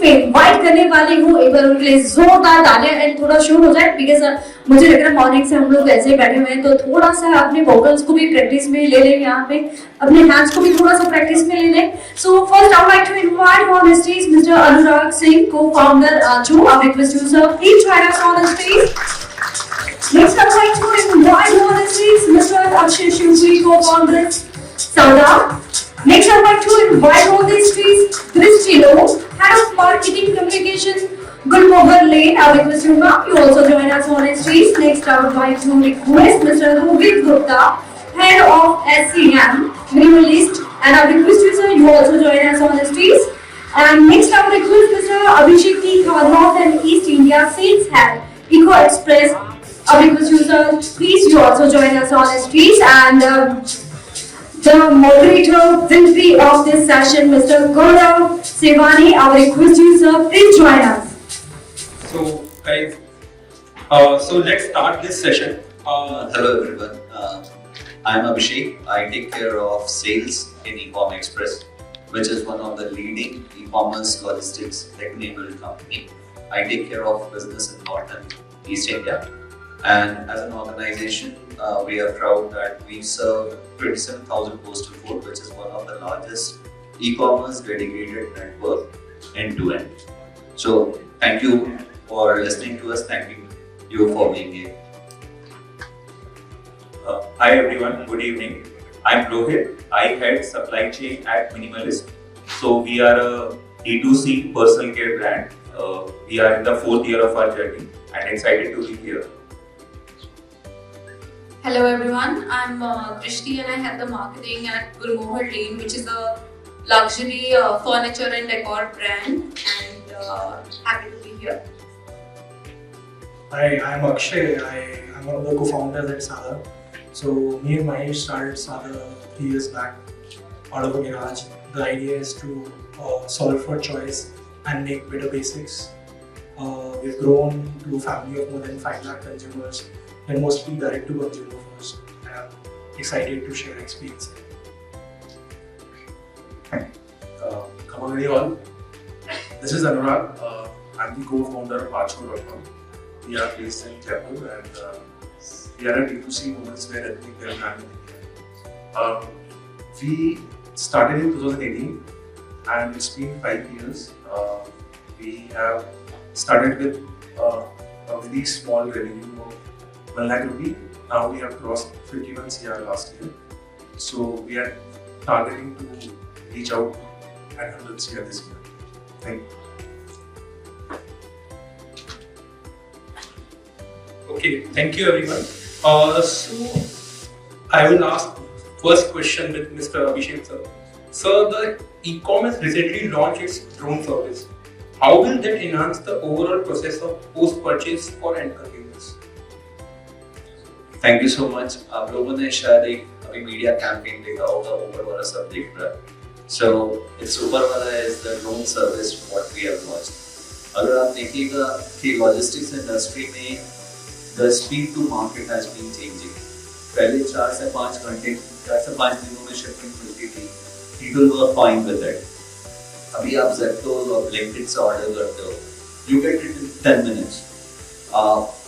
पे इनवाइट करने वाली हूँ एक बार उनके लिए जोरदार तालियां एंड थोड़ा शोर हो जाए बिकॉज मुझे लग रहा है मॉर्निंग से हम लोग ऐसे ही बैठे हुए हैं तो थोड़ा सा अपने वोकल्स को भी प्रैक्टिस में ले लें यहाँ पे अपने हैंड्स को भी थोड़ा सा प्रैक्टिस में ले लें so first I would like to invite on the stage mister Anurag Singh cofounder आजू I request you sir please join us on the stage Next, I'd like to invite on the stage Mr. Akshay Shivji, co-founder, Sauda. Next, I'd like to invite on the stage Christino, Head of Marketing Communication, Gulmohar Lane. I request you, ma'am, you also join us on the stage. Next, I would like to request Mr. Rohit Gupta, Head of SCM, Minimalist, and I request you, sir, you also join us on the stage. And next, I would request Mr. Abhishek T. North and East India Sales Head, Eco Express. I request you, sir, please you also join us on the streets and the moderator will be of this session, Mr. Gaurav Sevani. I request you, sir, please join us. So, guys, so let's start this session. Hello everyone. I'm Abhishek. I take care of sales in Ecom Express, which is one of the leading e-commerce logistics tech-enabled company. I take care of business in North and East India. And as an organization, we are proud that we serve 27,000 postal code, which is one of the largest e-commerce dedicated network end-to-end. So, thank you for listening to us. Thank you for being here. Hi everyone, good evening. I'm Rohit. I head supply chain at Minimalist. So we are a D2C personal care brand. We are in the 4th year of our journey and excited to be here. Hello everyone, I'm Drishti and I head the marketing at Gulmohar Lane, which is a luxury furniture and decor brand, and happy to be here. Hi, I'm Akshay. I'm one of the co-founders at Sada. So me and Mahesh started Sada 3 years back out of a garage. The idea is to solve for choice and make better basics. We've grown to a family of more than 5 lakh consumers and mostly direct to consumer first. I'm excited to share experience. Come on, all. This is Anurag. I'm the co-founder of Achoo.com. We are based in Jaipur and we are a D2C women's wear ethnic wear brand in India. We started in 2018 and it's been 5 years. We have started with a very small revenue of 1 lakh rupee. Now we have crossed 51 CR last year. So we are targeting to reach out at 100 CR this year. Thank you. Okay, thank you everyone. So I will ask first question with Mr. Abhishek sir. Sir, the e-commerce recently launched its drone service. How will that enhance the overall process of post-purchase for end consumers? Thank you so much. आप लोगों ने शायद एक अभी media campaign देखा होगा ऊपर वाला सब देख रहा है. So it's ऊपर वाला is the drone service what we have launched. अगर आप देखिएगा कि logistics industry में the speed to market has been changing. पहले 4 से 5 घंटे 4 से 5 दिनों में शिपमेंट मिलती थी. People were fine with it. अभी आप Zepto और Blinkit से ऑर्डर करते हो, you get it in 10 minutes.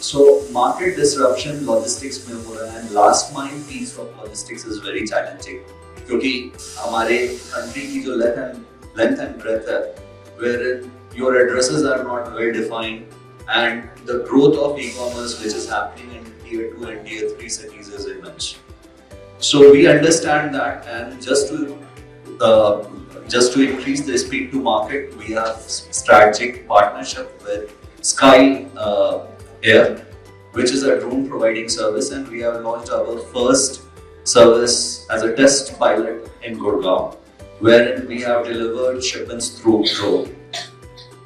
So market disruption logistics में हो रहा है and last mile piece of logistics is very challenging क्योंकि हमारे country की जो length and breadth है wherein your addresses are not well defined and the growth of e-commerce which is happening in tier 2 and tier 3 cities is immense. So we understand that and just to increase the speed to market we have strategic partnership with Sky Air, which is a drone providing service, and we have launched our first service as a test pilot in Gurgaon, wherein we have delivered shipments through drone.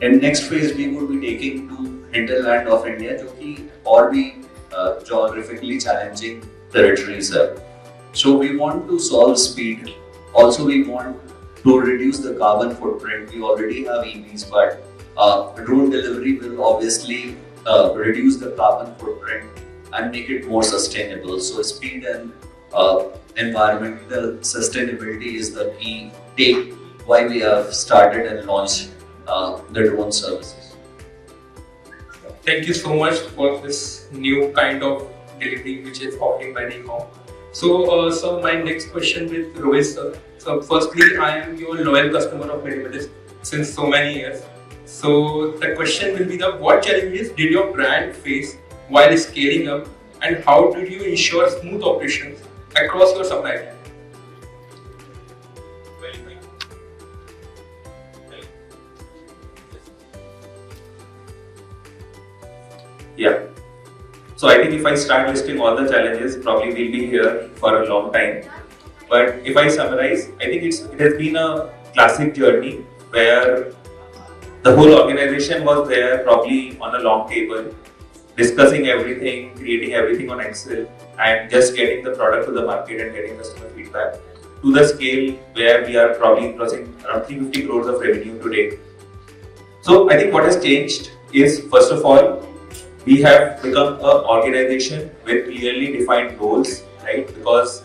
In next phase, we will be taking to hinterland of India, जो कि और भी geographically challenging territories है. So we want to solve speed. Also, we want to reduce the carbon footprint. We already have EVs, but drone delivery will obviously reduce the carbon footprint and make it more sustainable. So speed and environmental sustainability is the key take why we have started and launched the drone services. Thank you so much for this new kind of delivery which is offering by the e-com. So, my next question with Rohit sir. So, firstly, I am your loyal customer of Minimalist since so many years. So, the question will be what challenges did your brand face while scaling up, and how did you ensure smooth operations across your supply chain? Yeah. So I think if I start listing all the challenges, probably we'll be here for a long time. But if I summarize, I think it has been a classic journey where the whole organization was there probably on a long table, discussing everything, creating everything on Excel, and just getting the product to the market and getting customer feedback to the scale where we are probably crossing around 350 crores of revenue today. So I think what has changed is, first of all, we have become an organization with clearly defined goals, right? Because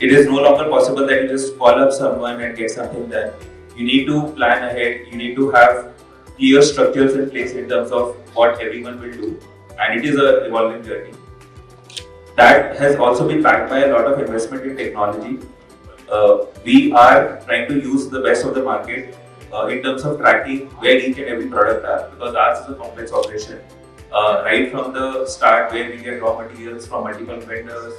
it is no longer possible that you just call up someone and get something done. You need to plan ahead, you need to have clear structures in place in terms of what everyone will do, and it is an evolving journey. That has also been backed by a lot of investment in technology. We are trying to use the best of the market in terms of tracking where each and every product are, because ours is a complex operation. Right from the start, where we get raw materials from multiple vendors,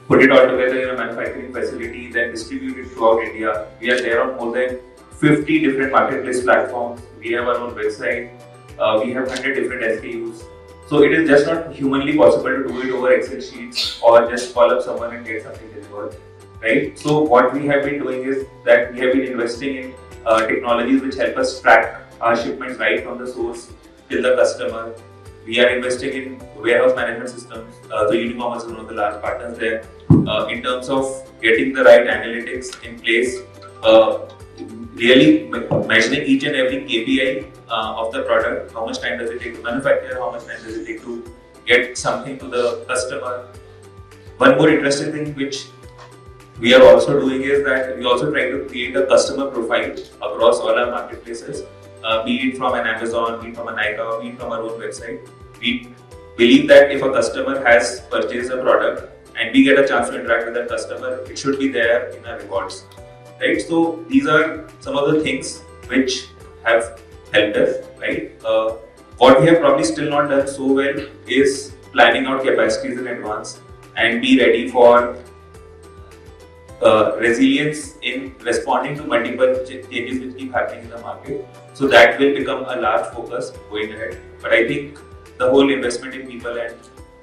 put it all together in a manufacturing facility, then distribute it throughout India. We are there on more than 50 different marketplace platforms. We have our own website. We have 100 different SKUs. So it is just not humanly possible to do it over Excel sheets or just call up someone and get something delivered, right? So what we have been doing is that we have been investing in technologies which help us track our shipments right from the source till the customer. We are investing in warehouse management systems. The Unicom is one of the large partners there. In terms of getting the right analytics in place, really measuring each and every KPI of the product. How much time does it take to manufacture? How much time does it take to get something to the customer? One more interesting thing which we are also doing is that we also try to create a customer profile across all our marketplaces. Be it from an Amazon, be it from a Nykaa, be it from our own website. We believe that if a customer has purchased a product and we get a chance to interact with that customer, it should be there in our records, right? So these are some of the things which have helped us, right? What we have probably still not done so well is planning out capacities in advance and be ready for resilience in responding to multiple changes which keep happening in the market. So that will become a large focus going ahead. But I think the whole investment in people and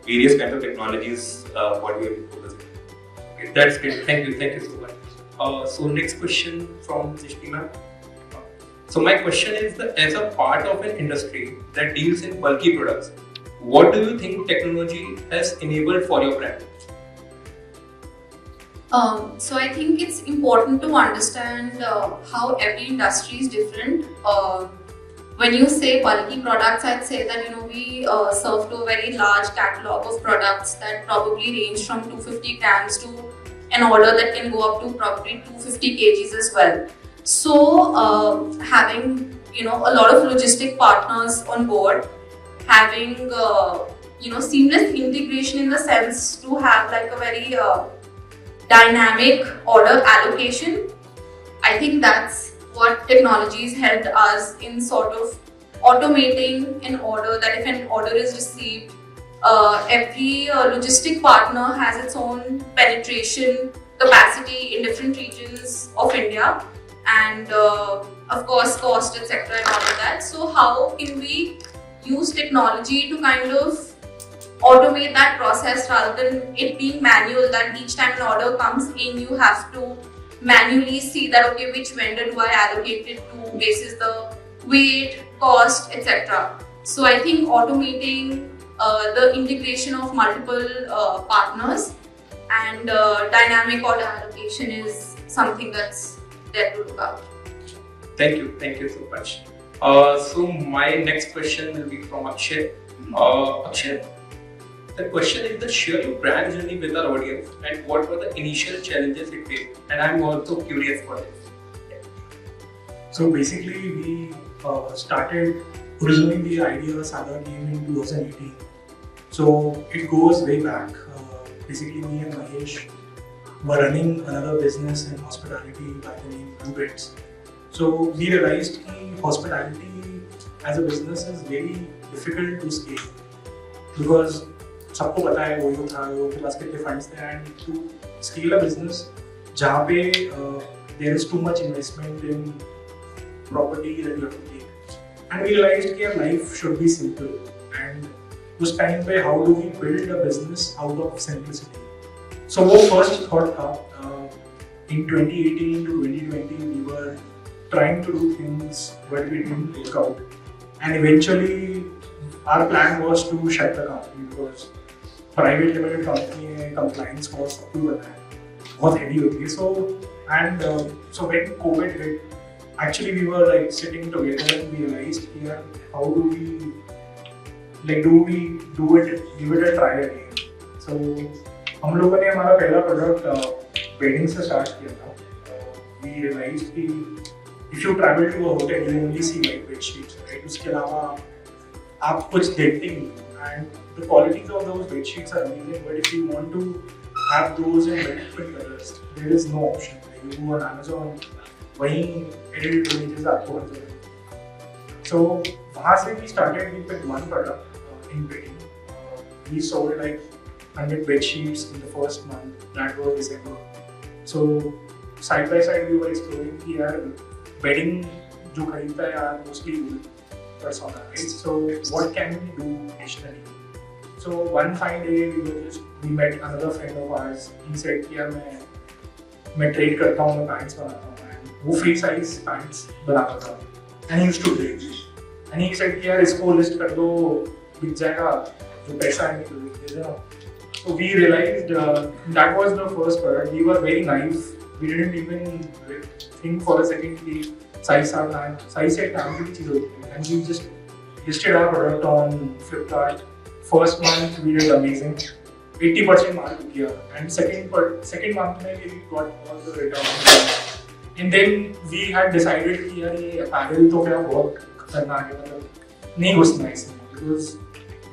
various kinds of technologies, what we have been focusing on. Okay, that's great. Thank you so much. So next question from Drishti ma'am. So my question is that as a part of an industry that deals in bulky products, what do you think technology has enabled for your brand? So I think it's important to understand how every industry is different. When you say bulky products, I'd say that we serve to a very large catalog of products that probably range from 250 grams to an order that can go up to probably 250 kgs as well. So having a lot of logistic partners on board, having seamless integration in the sense to have like a very dynamic order allocation. I think that's what technologies helped us in sort of automating an order, that if an order is received, every logistic partner has its own penetration capacity in different regions of India, and of course cost, etc. and all of that. So how can we use technology to kind of automate that process rather than it being manual, that each time an order comes in you have to manually see that okay, which vendor do I allocate it to basis the weight, cost, etc. So I think automating the integration of multiple partners and dynamic order allocation is something that's there to look out. Thank you so much. So my next question will be from Akshay. Akshay, the question is share your brand journey with our audience and what were the initial challenges it faced, and I'm also curious for this. So basically, we started originally the idea Sada came in 2018. So it goes way back. Basically, me and Mahesh were running another business in hospitality by the name Blue Beds. So we realized that hospitality as a business is very difficult to scale because सबको पता है वो था वो के पास कितने funds थे and to scale a business जहाँ पे there is too much investment in property that you have to take. And we realized that life should be simple. And उस time पे how do we build a business out of simplicity? So वो first thought था. In 2018 to 2020 we were trying to do things but we didn't work out. And eventually our plan was to shut the company because private limited company है compliance cost सबको पता है बहुत heavy होती है. So when COVID hit, actually we were like sitting together and we realized here how do we do it, give it a try again. So हम लोगों ने हमारा पहला प्रोडक्ट बेडिंग से स्टार्ट किया था. We realized कि if you travel to a hotel you only see white bed sheets, right? उसके अलावा आप कुछ देखते ही नहीं. And the qualities of those bed sheets are amazing, but if you want to have those in multiple colors, there is no option. Like you go on Amazon, वहीं edit images आपको मिल जाएंगे. So वहाँ से we started with one product in bedding. We sold like 100 bed sheets in the first month. That was December. So side by side we were exploring कि यार bedding जो खरीदता है यार mostly persona, right? So what can we do additionally? So one fine day we met another friend of ours. He said कि यार मैं trade करता हूँ, मैं pants बनाता हूँ. And वो free size pants बनाता था. And he used to trade. And he said कि यार इसको list कर दो, बिक जाएगा, जो पैसा है तो दे देना. So we realized that was the first product. We were very naive. We didn't even think for a second कि size set नाम की चीज़ होती है. And we just listed our product on Flipkart. First month we did amazing. 80% माल बिक गया. And second month में we got all the returns. And then we had decided कि यार ये apparel तो क्या बहुत खतरनाक है, मतलब नहीं घुसना इसमें because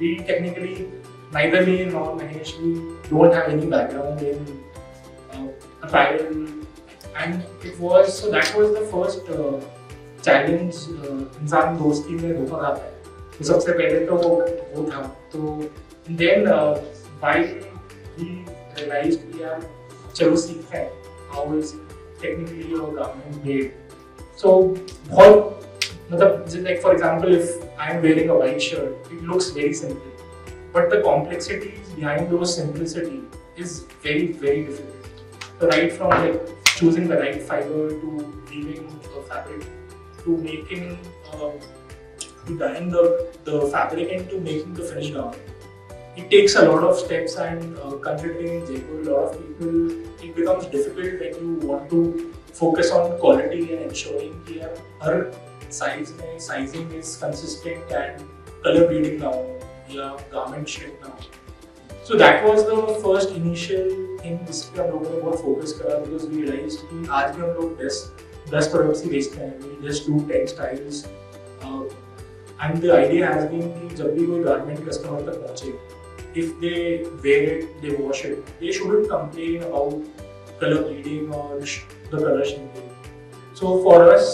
we technically neither me nor Mahesh we don't have any background in apparel, and that was the first challenge. इंसान दोस्ती में धोखा खाता है, तो सबसे पहले तो वो था. तो then while we realized कि यार चलो सीखते हैं how is technically your garment made. So बहुत मतलब like for example if I am wearing a white shirt, it looks very simple. But the complexities behind those simplicity is very, very difficult. So right from like choosing the right fiber to weaving the fabric to making, to dyeing the fabric and to making the finished garment. It takes a lot of steps and considering in Jaipur, a lot of people, it becomes difficult when you want to focus on quality and ensuring that her sizing is consistent and color bleeding down. Yeah, garment shape now. So that was the first initial thing जिस पे हम लोगों ने बहुत focus करा because we realized कि आज भी हम लोग 10 products ही बेचते हैं. We just do 10 styles. And the idea has been कि जब भी कोई garment customer तक पहुँचे, if they wear it, they wash it, they shouldn't complain about color bleeding or the color shrinking. So for us,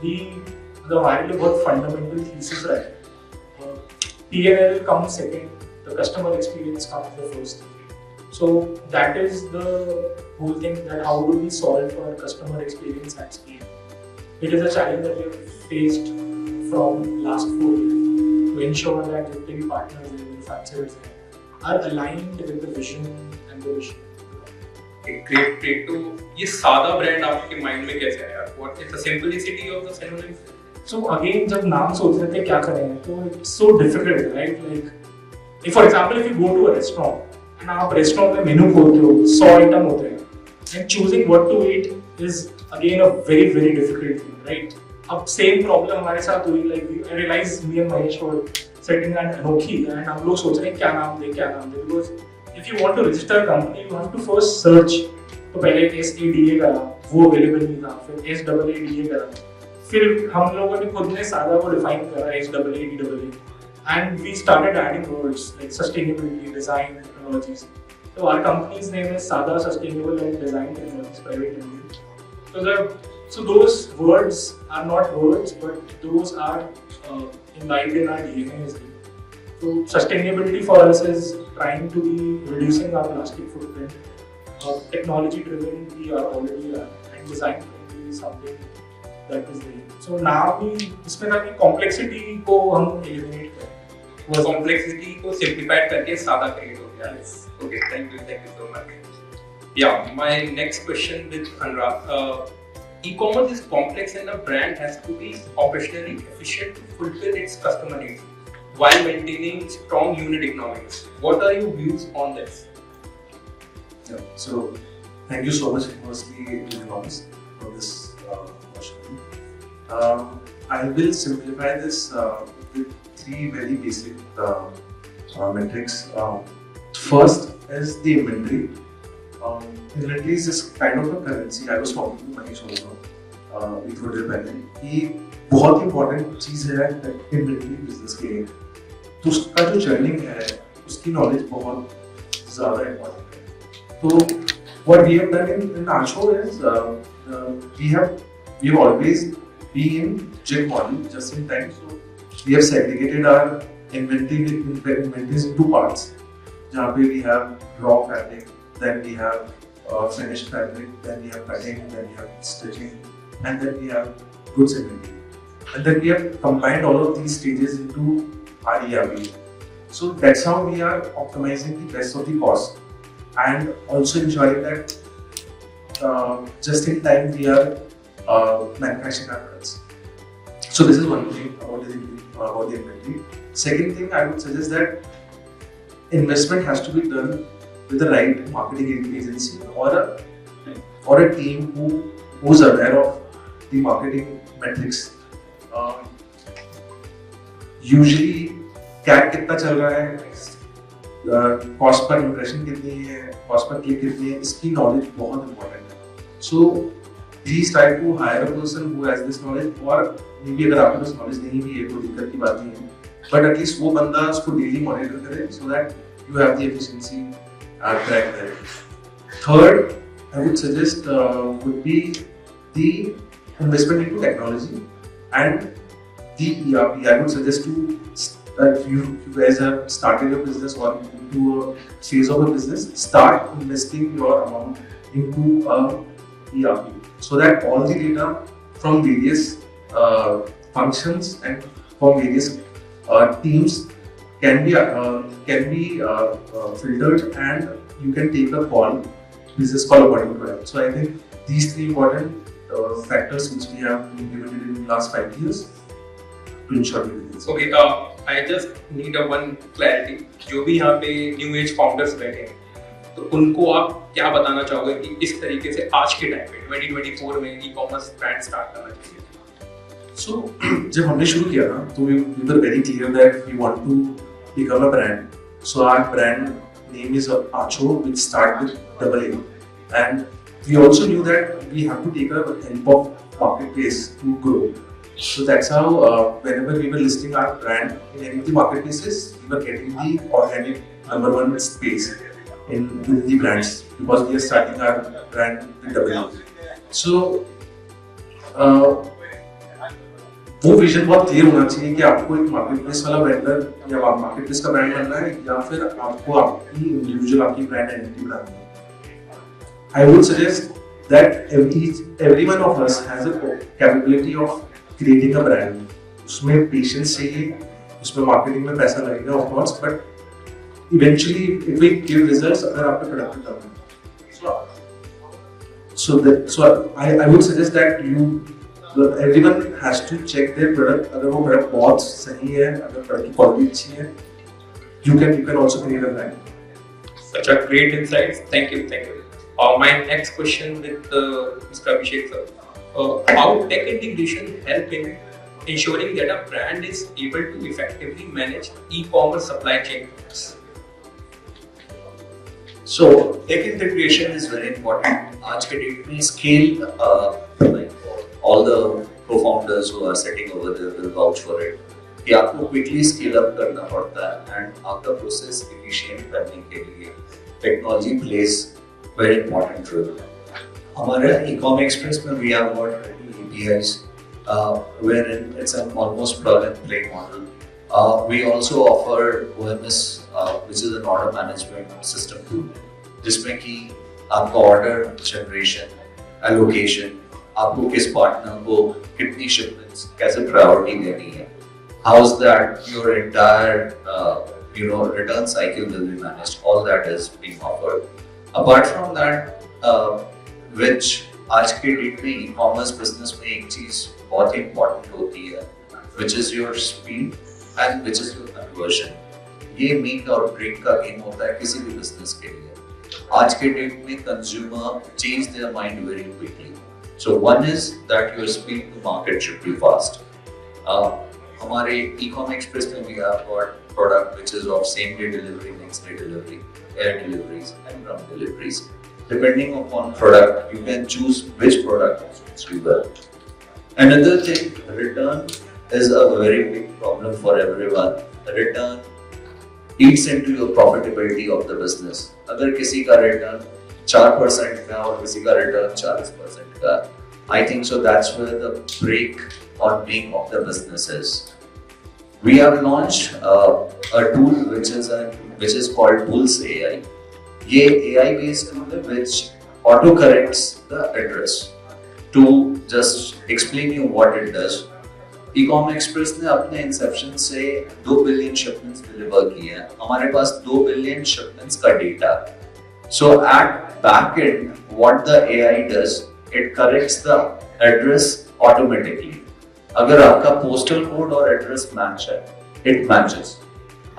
हमारे लिए बहुत fundamental thesis रहा है. P&L comes second, the customer experience comes the first. So that is the whole thing, that how do we solve for customer experience at scale. It is a challenge that we have faced from last 4 years to ensure that the partners and manufacturers are aligned with the vision and the mission. Great. तो ये सादा brand आपके mind में कैसे आया? What is the simplicity of the synonym? So again, जब नाम सोच रहे थे क्या करें, तो it's so difficult, right? Like, for example, if you go to a restaurant and आप रेस्टोरेंट में मेनू खोलते हो, 100 आइटम होते हैं, and choosing what to eat is again a very, very difficult thing, right? अब same problem हमारे साथ हुई, like I realized me and Mahesh were sitting at Anokhi and हम लोग सोच रहे हैं क्या नाम दे, because if you want to register a company, you have to first search. तो पहले SADA करा, वो available नहीं था, फिर SAADA करा, फिर हम लोगों ने खुद ने सादा को डिफाइन करा HAADAA and we started adding words like sustainability, design, technologies. So our company's name is Sada Sustainable and Design Technologies Private Limited. So those words are not words, but those are imbibed in our DNA as well. So sustainability for us is trying to be reducing our plastic footprint. Technology driven we are already and design friendly is something that is there. So now we इसमें ना कि complexity को हम eliminate करें. Complexity को simplified करके सादा create हो गया. Okay, thank you so much. Yeah my next question with Anurag. E-commerce is complex and a brand has to be operationally efficient to fulfill its customer needs while maintaining strong unit economics. What are your views on this? Yeah, so thank you so much firstly Thomas for this question. I will simplify this with three very basic metrics. First is the inventory. Inventory is just kind of a currency. I was talking to Manish also थोड़ी देर पहले कि बहुत important चीज़ है inventory business के लिए. तो उसका जो चर्निंग है उसकी नॉलेज बहुत ज़्यादा इंपॉर्टेंट है. तो what we have done in Asho is we have always been in JIT model, just in time. So we have segregated our inventories into parts. जहाँ पे we have raw fabric, then we have finished fabric, then we have cutting, then we have stitching, and then we have goods inventory. And then we have combined all of these stages into our ERP. So that's how we are optimizing the best of the cost and also ensuring that just in time we are manufacturing our products. So this is one thing about the inventory. Second thing, I would suggest that investment has to be done with the right marketing agency or a team who's aware of the marketing metrics. Usually CAC कितना चल रहा है, cost per impression कितनी है, cost per click कितनी है, इसकी knowledge बहुत इंपॉर्टेंट है. So please try to hire a person who has this knowledge. और मे बी अगर आपके पास नॉलेज नहीं भी है कोई दिक्कत की बात नहीं है, बट एटलीस्ट वो बंदा उसको डेली मॉनिटर करे so that you have the efficiency track there. Third I would suggest would be the investment into technology and the ERP. I would suggest that if you guys have started your business or into a phase of a business, start investing your amount into a ERP so that all the data from various functions and from various teams can be filtered and you can take a business call according to that. So I think these three important factors which we have implemented in the last 5 years to ensure the business. Okay, I just need one clarity. जो भी यहाँ पे new age founders बैठे हैं, तो उनको आप क्या बताना चाहोगे कि इस तरीके से आज के टाइम पे 2024 में ई-कॉमर्स ब्रांड स्टार्ट करना चाहिए? So जब हमने शुरू किया ना, तो we were very clear that we want to become a brand. So our brand name is Acho, which start with AA. And we also knew that we have to take a help of marketplace to grow. So that's how whenever we were listing our brand in any of the marketplaces, we were getting the organic #1 space in the brands because we are starting our brand with AA. So वो vision बहुत clear होना चाहिए कि आपको एक marketplace वाला vendor या marketplace का ब्रांड बनना है या फिर आपको आपकी इंडिविजुअल आपकी ब्रांड आइडेंटिटी बनानी है. I would suggest that every one of us has a capability of creating a brand. उसमें patience चाहिए, उसमें marketing में पैसा लगेगा of course, but eventually it will give results अगर आपके product पे काम है. So I would suggest that everyone has to check their product. अगर वो product बहुत सही है, अगर product की quality अच्छी है, you can also create a brand. Such a great insights. Thank you. My next question with Mr. Abhishek sir. How tech integration help in ensuring that a brand is able to effectively manage e-commerce supply chain? So tech integration is very important. आज के date में scale like all the co-founders who are sitting over there will vouch for it. कि आपको quickly scale up करना पड़ता है and आपका process efficient करने के लिए technology plays very important role. हमारे e-com express में we have got APIs wherein it's an almost plug and play model. We also offer OMS, which is an order management system tool, जिसमें कि आपका order generation, allocation, आपको किस partner को कितनी shipments कैसे priority देनी है, how's that your entire return cycle will be managed. All that is being offered. Apart from that, which आज के डेट में e-commerce business में एक चीज बहुत ही important होती है, which is your speed and which is your conversion. ये make और break का game होता है किसी भी business के लिए. आज के डेट में consumer change their mind very quickly. So one is that your speed to market should be fast. हमारे e-com express में we have got product which is of same day delivery, next day delivery, air deliveries and ground deliveries. Depending upon product, you can choose which product suits you well. Another thing, return is a very big problem for everyone. Return eats into your profitability of the business. अगर किसी का return 4% का और किसी का return 40% का, I think so that's where the break or make of the business is. We have launched a tool which is called Pulse AI. ये AI based tool है which auto corrects the address. To just explain you what it does, e-com express ने अपने inception से 2 billion shipments deliver किए हैं. हमारे पास 2 billion shipments का data. So at back end, what the AI does, it corrects the address automatically. अगर आपका postal code और address match है, it matches.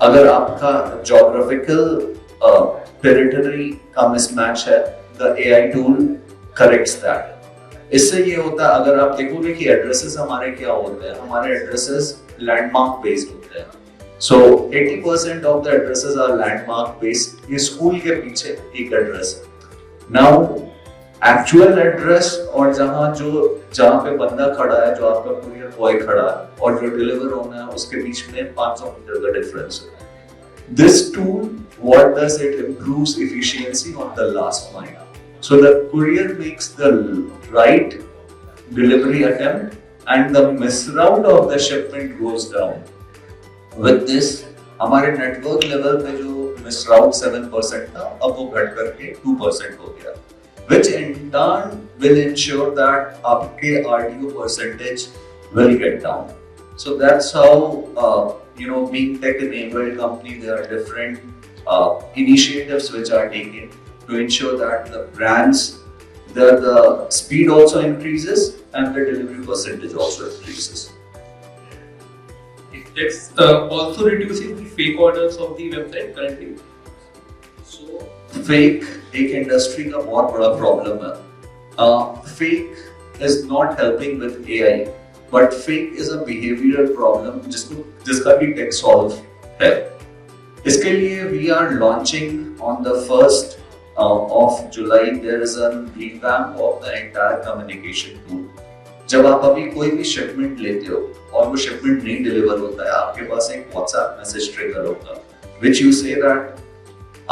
अगर आपका geographical territory का mismatch है, the AI tool corrects that. इससे ये होता है, अगर आप देखोगे कि एड्रेसेस हमारे क्या होते हैं, हमारे एड्रेसेस लैंडमार्क बेस्ड होते हैं. So 80% of the addresses are landmark based. ये स्कूल के पीछे एक एड्रेस है. Now एक्चुअल एड्रेस और जहाँ पे बंदा खड़ा है, जो आपका कुरियर बॉय खड़ा है और जो डिलीवर होना है, उसके बीच में 500 मीटर का डिफरेंस है. This tool, what does it? Improves efficiency on the last mile. So the courier makes the right delivery attempt and the misroute of the shipment goes down. With this, हमारे network level पे जो misroute 7% था, अब वो घट करके 2% हो गया, which in turn will ensure that आपके RDO percentage will get down. So that's how being tech-enabled company, there are different initiatives which are taken to ensure that the brands, the speed also increases and the delivery percentage also increases. That's also reducing the fake orders of the website currently. So fake एक industry का बहुत बड़ा problem है. Fake is not helping with AI. But fake is a behavioral problem जिसका भी tech solve है. इसके लिए we are launching on the 1st of July. There is a revamp of the entire communication tool. जब आप अभी कोई भी shipment लेते हो और वो shipment नहीं deliver होता है, आपके पास एक WhatsApp message trigger होगा, which you say that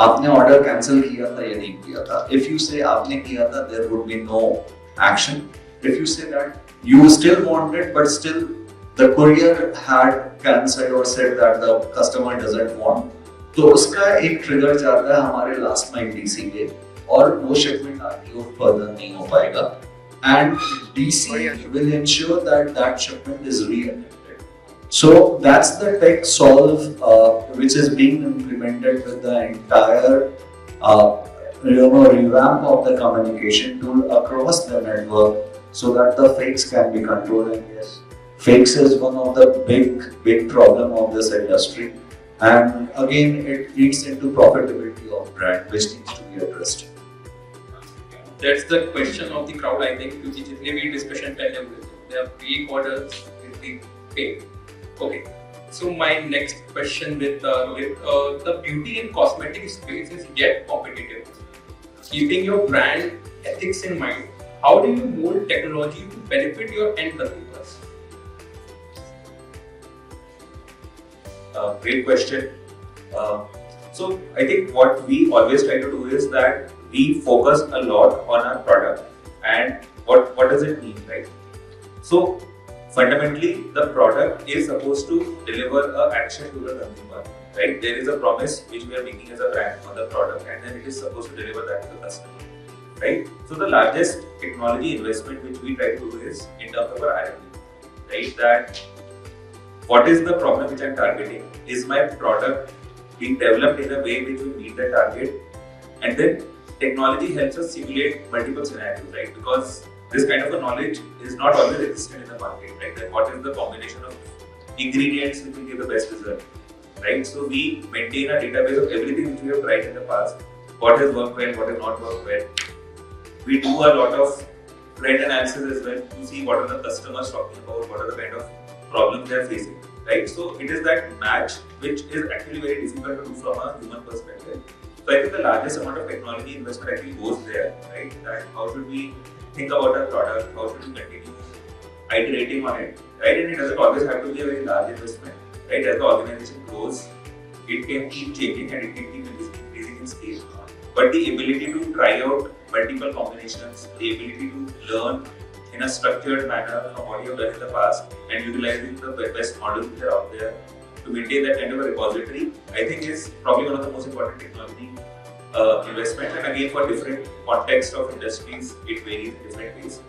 आपने order cancel किया था या नहीं किया था. If you say आपने किया था, there would be no action. If you say that you still want it, but still the courier had cancelled or said that the customer doesn't want, तो उसका एक ट्रिगर जाता है हमारे लास्ट माइल डीसी पे और वो शिपमेंट आगे फर्दर नहीं हो पाएगा. And DC will ensure that that shipment is re-attempted. So that's the tech solve which is being implemented with the entire revamp of the communication tool across the network, so that the fakes can be controlled. And yes, fakes is one of the big problem of this industry, and again it eats into profitability of brand, which needs to be addressed. That's the question of the crowd, I think, क्योंकि जितने भी discussion पहले हुए थे, they are fake orders with the fake. Okay, so my next question with the beauty and cosmetic space is yet competitive. Keeping your brand ethics in mind, how do you mold technology to benefit your end consumers? Great question. So I think what we always try to do is that we focus a lot on our product and what does it mean, right? So fundamentally, the product is supposed to deliver an action to the consumer, right? There is a promise which we are making as a brand on the product, and then it is supposed to deliver that to the customer, right? So the largest technology investment which we try to do is in terms of our R&D, right? That what is the problem which I am targeting? Is my product being developed in a way which will meet the target? And then technology helps us simulate multiple scenarios, right? Because this kind of a knowledge is not always existent in the market, right? That what is the combination of ingredients which will give the best result, right? So we maintain a database of everything which we have tried in the past. What has worked well, what has not worked well. We do a lot of trend analysis as well to see what are the customers talking about, what are the kind of problems they are facing, right? So it is that match which is actually very difficult to do from a human perspective. So I think the largest amount of technology investment actually goes there, right? That how should we think about our product, how should we continue iterating on it, right? And it doesn't always have to be a very large investment, right? As the organization grows, it can keep changing and it can keep increasing in scale. But the ability to try out multiple combinations, the ability to learn in a structured manner from what you have done in the past and utilizing the best models that are out there to maintain that kind of a repository, I think is probably one of the most important technology investments. And again, for different contexts of industries, it varies in different ways.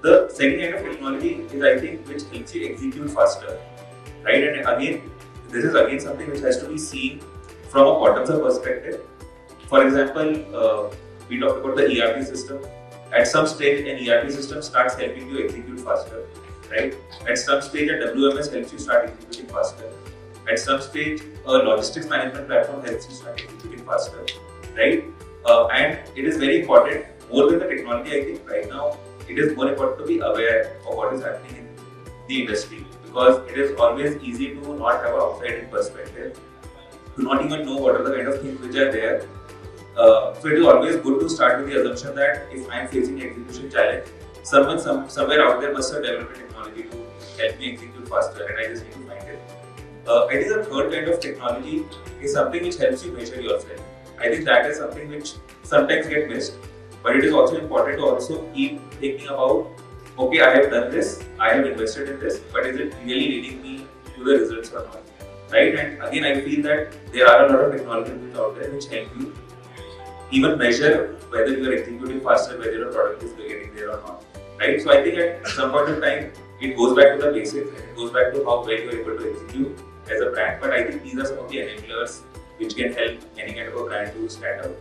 The second kind of technology is, I think, which helps you execute faster, right? And again, this is again something which has to be seen from a bottoms-up perspective. For example, we talked about the ERP system. At some stage, an ERP system starts helping you execute faster, right? At some stage, a WMS helps you start executing faster. At some stage, a logistics management platform helps you start executing faster, right? And it is very important, more than the technology, I think right now, it is more important to be aware of what is happening in the industry, because it is always easy to not have an outside-in perspective, to not even know what are the kind of things which are there. So it is always good to start with the assumption that if I am facing an execution challenge, someone somewhere out there must have developed a technology to help me execute faster, and I just need to find it. I think the third kind of technology is something which helps you measure yourself. I think that is something which sometimes gets missed, but it is also important to also keep thinking about, okay, I have done this, I have invested in this, but is it really leading me to the results or not, right? And again, I feel that there are a lot of technologies out there which help you even measure whether you are executing faster, whether your product is getting there or not, right? So I think at some point in time, it goes back to the basics, it goes back to how well you are able to execute as a brand, but I think these are some of the enablers which can help any kind of a brand to stand out.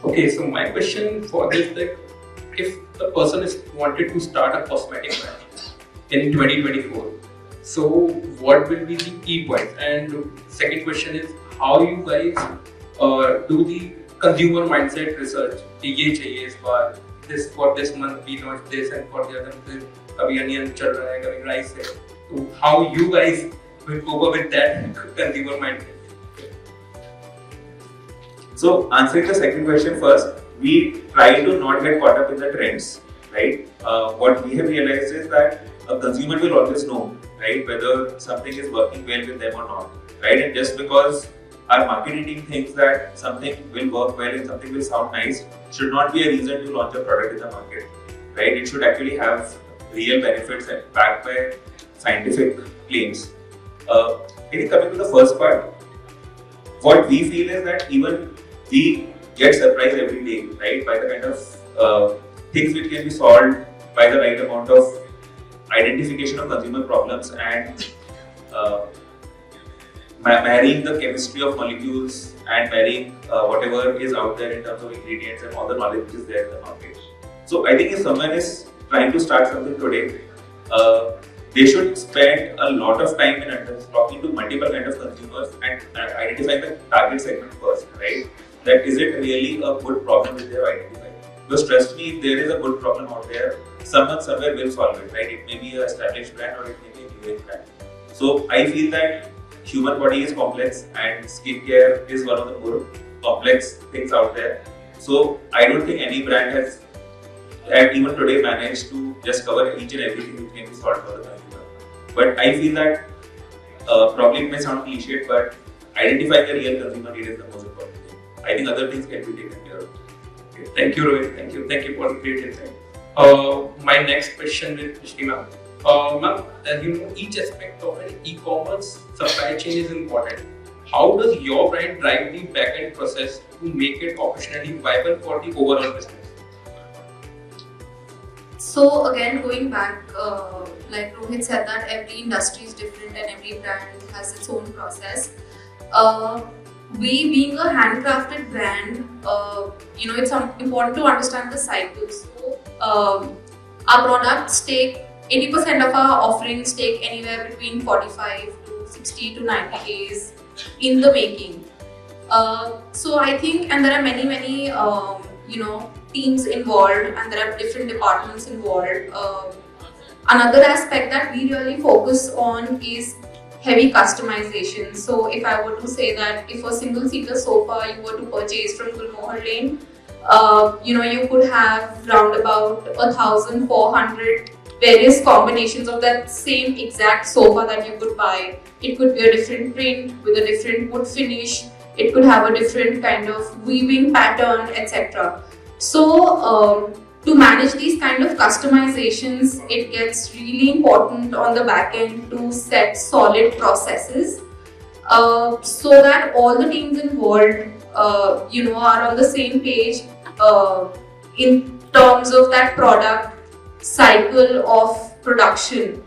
Okay, so my question for this, like, if the person is wanted to start a cosmetic brand in 2024, so what will be the key points? And second question is, how you guys do the consumer mindset research? कि ये चाहिए इस बार, this for this month we launch this, and for the other month कभी onion चल रहा है, कभी rice है. So how you guys will cope up with that consumer mindset? So answering the second question first, we try to not get caught up in the trends, right? What we have realized is that a consumer will always know, right, whether something is working well with them or not, right? And just because our marketing team thinks that something will work well and something will sound nice should not be a reason to launch a product in the market, right? It should actually have real benefits and backed by scientific claims. Maybe coming to the first part, what we feel is that even we get surprised every day, right, by the kind of things which can be solved by the right amount of identification of consumer problems and marrying the chemistry of molecules and marrying whatever is out there in terms of ingredients and all the knowledge which is there in the market. So I think if someone is trying to start something today, they should spend a lot of time in talking to multiple kind of consumers and identifying the target segment first, right? That is it really a good problem which they have identified? Because trust me, if there is a good problem out there, someone somewhere will solve it, right? It may be an established brand or it may be a new age brand. So I feel that human body is complex and skincare is one of the more complex things out there. So I don't think any brand has even today managed to just cover each and everything which can be solved for the consumer. But I feel that probably it may sound cliched, but identifying the real consumer need is the most important thing. I think other things can be taken care of. Okay, thank you, Rohit. Thank you for the great insight. My next question with Krishni ma'am. Ma'am, as you know, each aspect of an e-commerce supply chain is important. How does your brand drive the back-end process to make it operationally viable for the overall business? So again, going back, like Rohit said, that every industry is different and every brand has its own process. We being a handcrafted brand, it's important to understand the cycles. So our products take 80% of our offerings take anywhere between 45 to 60 to 90 days in the making. So I think, and there are many teams involved, and there are different departments involved. Another aspect that we really focus on is heavy customization. So if I were to say that if a single-seater sofa you were to purchase from Gulmohar Lane, you could have round about 1,400 various combinations of that same exact sofa that you could buy. It could be a different print with a different wood finish. It could have a different kind of weaving pattern, etc. So to manage these kind of customizations, it gets really important on the back end to set solid processes so that all the teams involved are on the same page in terms of that product cycle of production.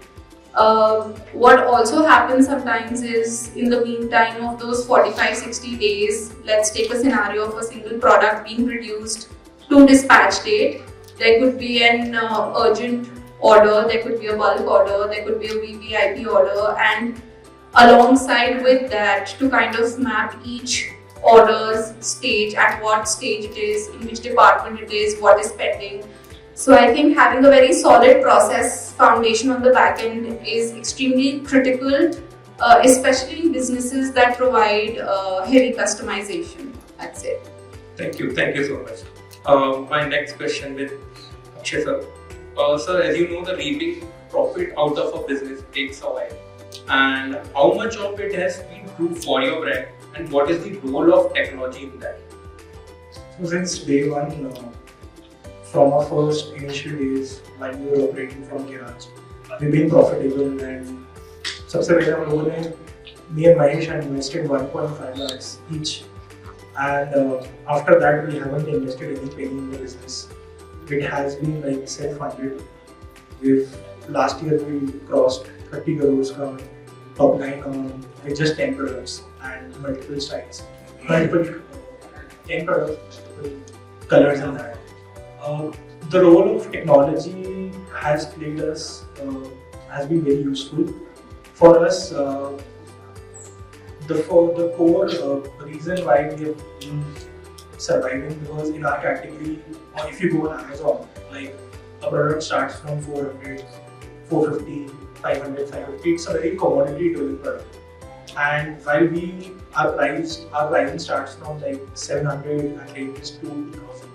What also happens sometimes is, in the meantime of those 45-60 days, let's take a scenario of a single product being produced to dispatch date. There could be an urgent order, there could be a bulk order, there could be a VVIP order, and alongside with that, to kind of map each order's stage, at what stage it is, in which department it is, what is pending. So I think having a very solid process foundation on the back end is extremely critical, especially in businesses that provide heavy customization. That's it. Thank you so much. My next question with Akshay sir. Sir, as you know, the reaping profit out of a business takes a while. And how much of it has been true for your brand, and what is the role of technology in that? So since day one, from our first initial days when we were operating from garage, we've been profitable, and सबसे पहले हम लोगों ने me and Mahesh had invested 1.5 lakhs each, and after that we haven't invested any penny in the business. It has been like self-funded. Last year we crossed 30 crores ka top line with just 10 products and multiple styles, 10 products, multiple colors and that. The role of technology has has been very useful for us. The core reason why we have been surviving, because in our category, or if you go on Amazon, like a product starts from 400, 450, 500, 550. It's a very commodity driven product. And while our pricing starts from like 700 and ranges to 2000.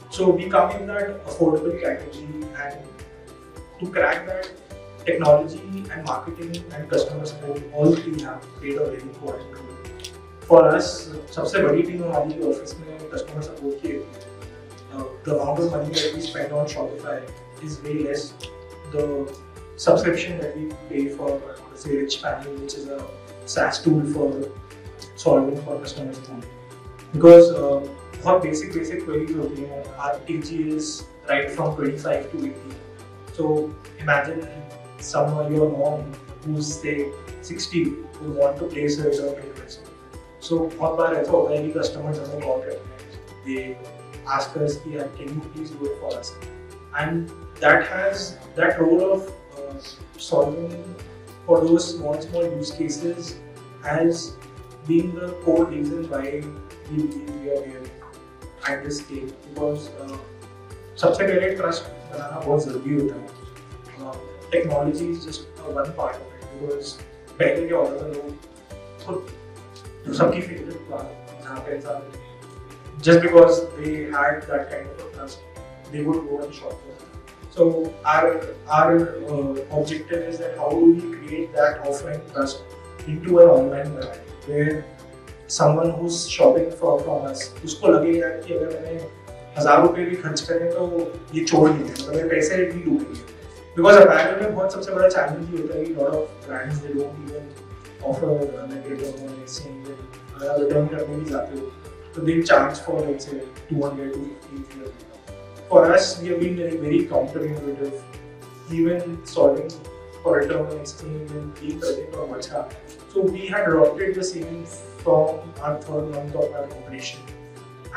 So we come in that affordable category, and to crack that, technology and marketing and customer support, all three have played a very important role. For us, सबसे बड़ी team हमारी office में customer support की है. The amount of money that we spend on Shopify is way less. The subscription that we pay for, say, Rich Panel, which is a SaaS tool for solving for customer support. Because बहुत basic queries होती हैं. Our TG is right from 25 to 80. So imagine your mom who's say 60 who want to place a return request. So बहुत बार ऐसा होता है कि customers हमें call करते हैं. They ask us कि can you please do it for us? And that role of solving for those small use cases has been the core reason why we believe we are here at this stage. Because सबसे पहले trust बनाना बहुत जरूरी होता है. Technology is just one part of it. Because पहले क्या होता था, लोग खुद सबकी फेवरेट प्लान जहाँ पे इंसान just because they had that kind of a trust, they would go and shop for it. So our objective is that how do we create that offline trust into an online brand where someone who's shopping from us, उसको लगेगा कि अगर मैंने 1000 रुपए भी खर्च करें तो ये छोड़ नहीं है, मेरे पैसे नहीं डूबेंगे. Because apparel में बहुत सबसे बड़ा चैलेंज ये होता है कि lot of brands they don't even offer like return on exchange. अगर आप रिटर्न करने भी जाते हो तो they charge for let's say 200 to 300. For us, we have been very counter-innovative, even solving for return on exchange and being present on Macha. So we had adopted the same from our third month of our operation,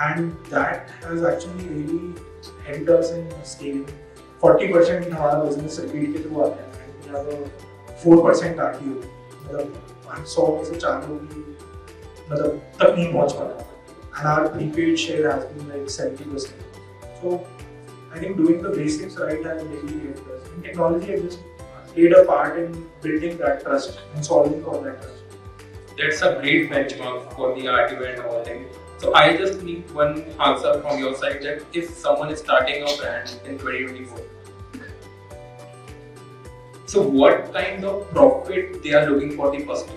and that has actually really helped us in scaling. 40% हमारा business repeat के through आता है, and we have a 4% RTO. मतलब 100 में से 4 लोग ही मतलब तक नहीं पहुंच पाता, and our prepaid share has been like 70%. So I think doing the basics right has really helped us. And technology has just played a part in building that trust and solving for that trust. That's a great benchmark for the RTO and all things. So I just need one answer from your side that if someone is starting a brand in 2024, so what kind of profit they are looking for the customer?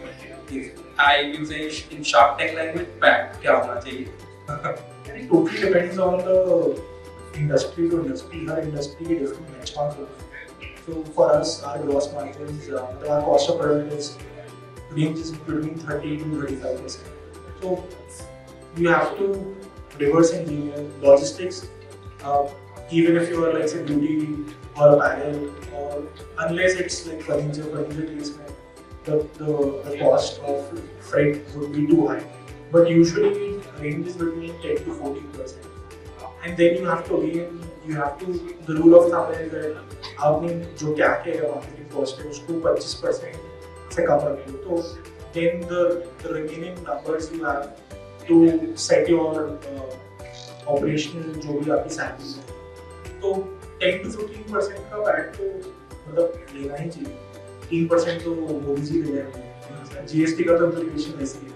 I use in Shark Tank language, PAT क्या होना चाहिए? It totally depends on the industry to industry. Her industry के different benchmarks होते हैं. So for us, our gross margins, our cost of product is ranges between 30 to 35%. So you have to reverse engineer logistics. Even if you are like say beauty or apparel, or unless it's like furniture case में the cost of freight would be too high. But usually it ranges between 10 to 14%. And then you have to the rule of thumb is that आपने जो क्या किया marketing cost है उसको 25% से कम रखिए. तो then the remaining numbers you have to set your operational जो भी आपकी salaries है. तो 10 to 15% का PAT तो मतलब लेना ही चाहिए. 3% तो वो भी ले जाएंगे. GST का तो implication ऐसी है.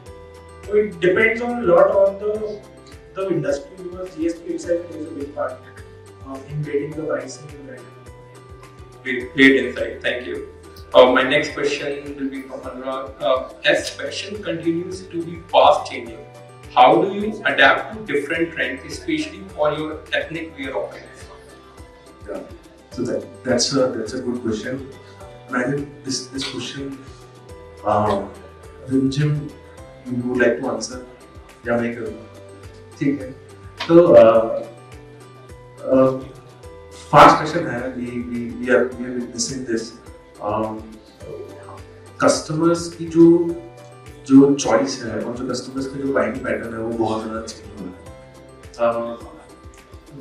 So it depends on a lot on the industry, because GST itself plays a big part in getting the pricing right. Great insight. Thank you. My next question will be from Anurag. As fashion continues to be fast changing, how do you adapt to different trends, especially for your ethnic wear offerings? Yeah, so that's a good question. And I think this question, Rimjim, you would like to answer? या मैं करूँ? ठीक है. तो fast fashion है. We are witnessing this. Customers की जो choice है और जो customers का जो buying pattern है वो बहुत ज़्यादा change हो रहा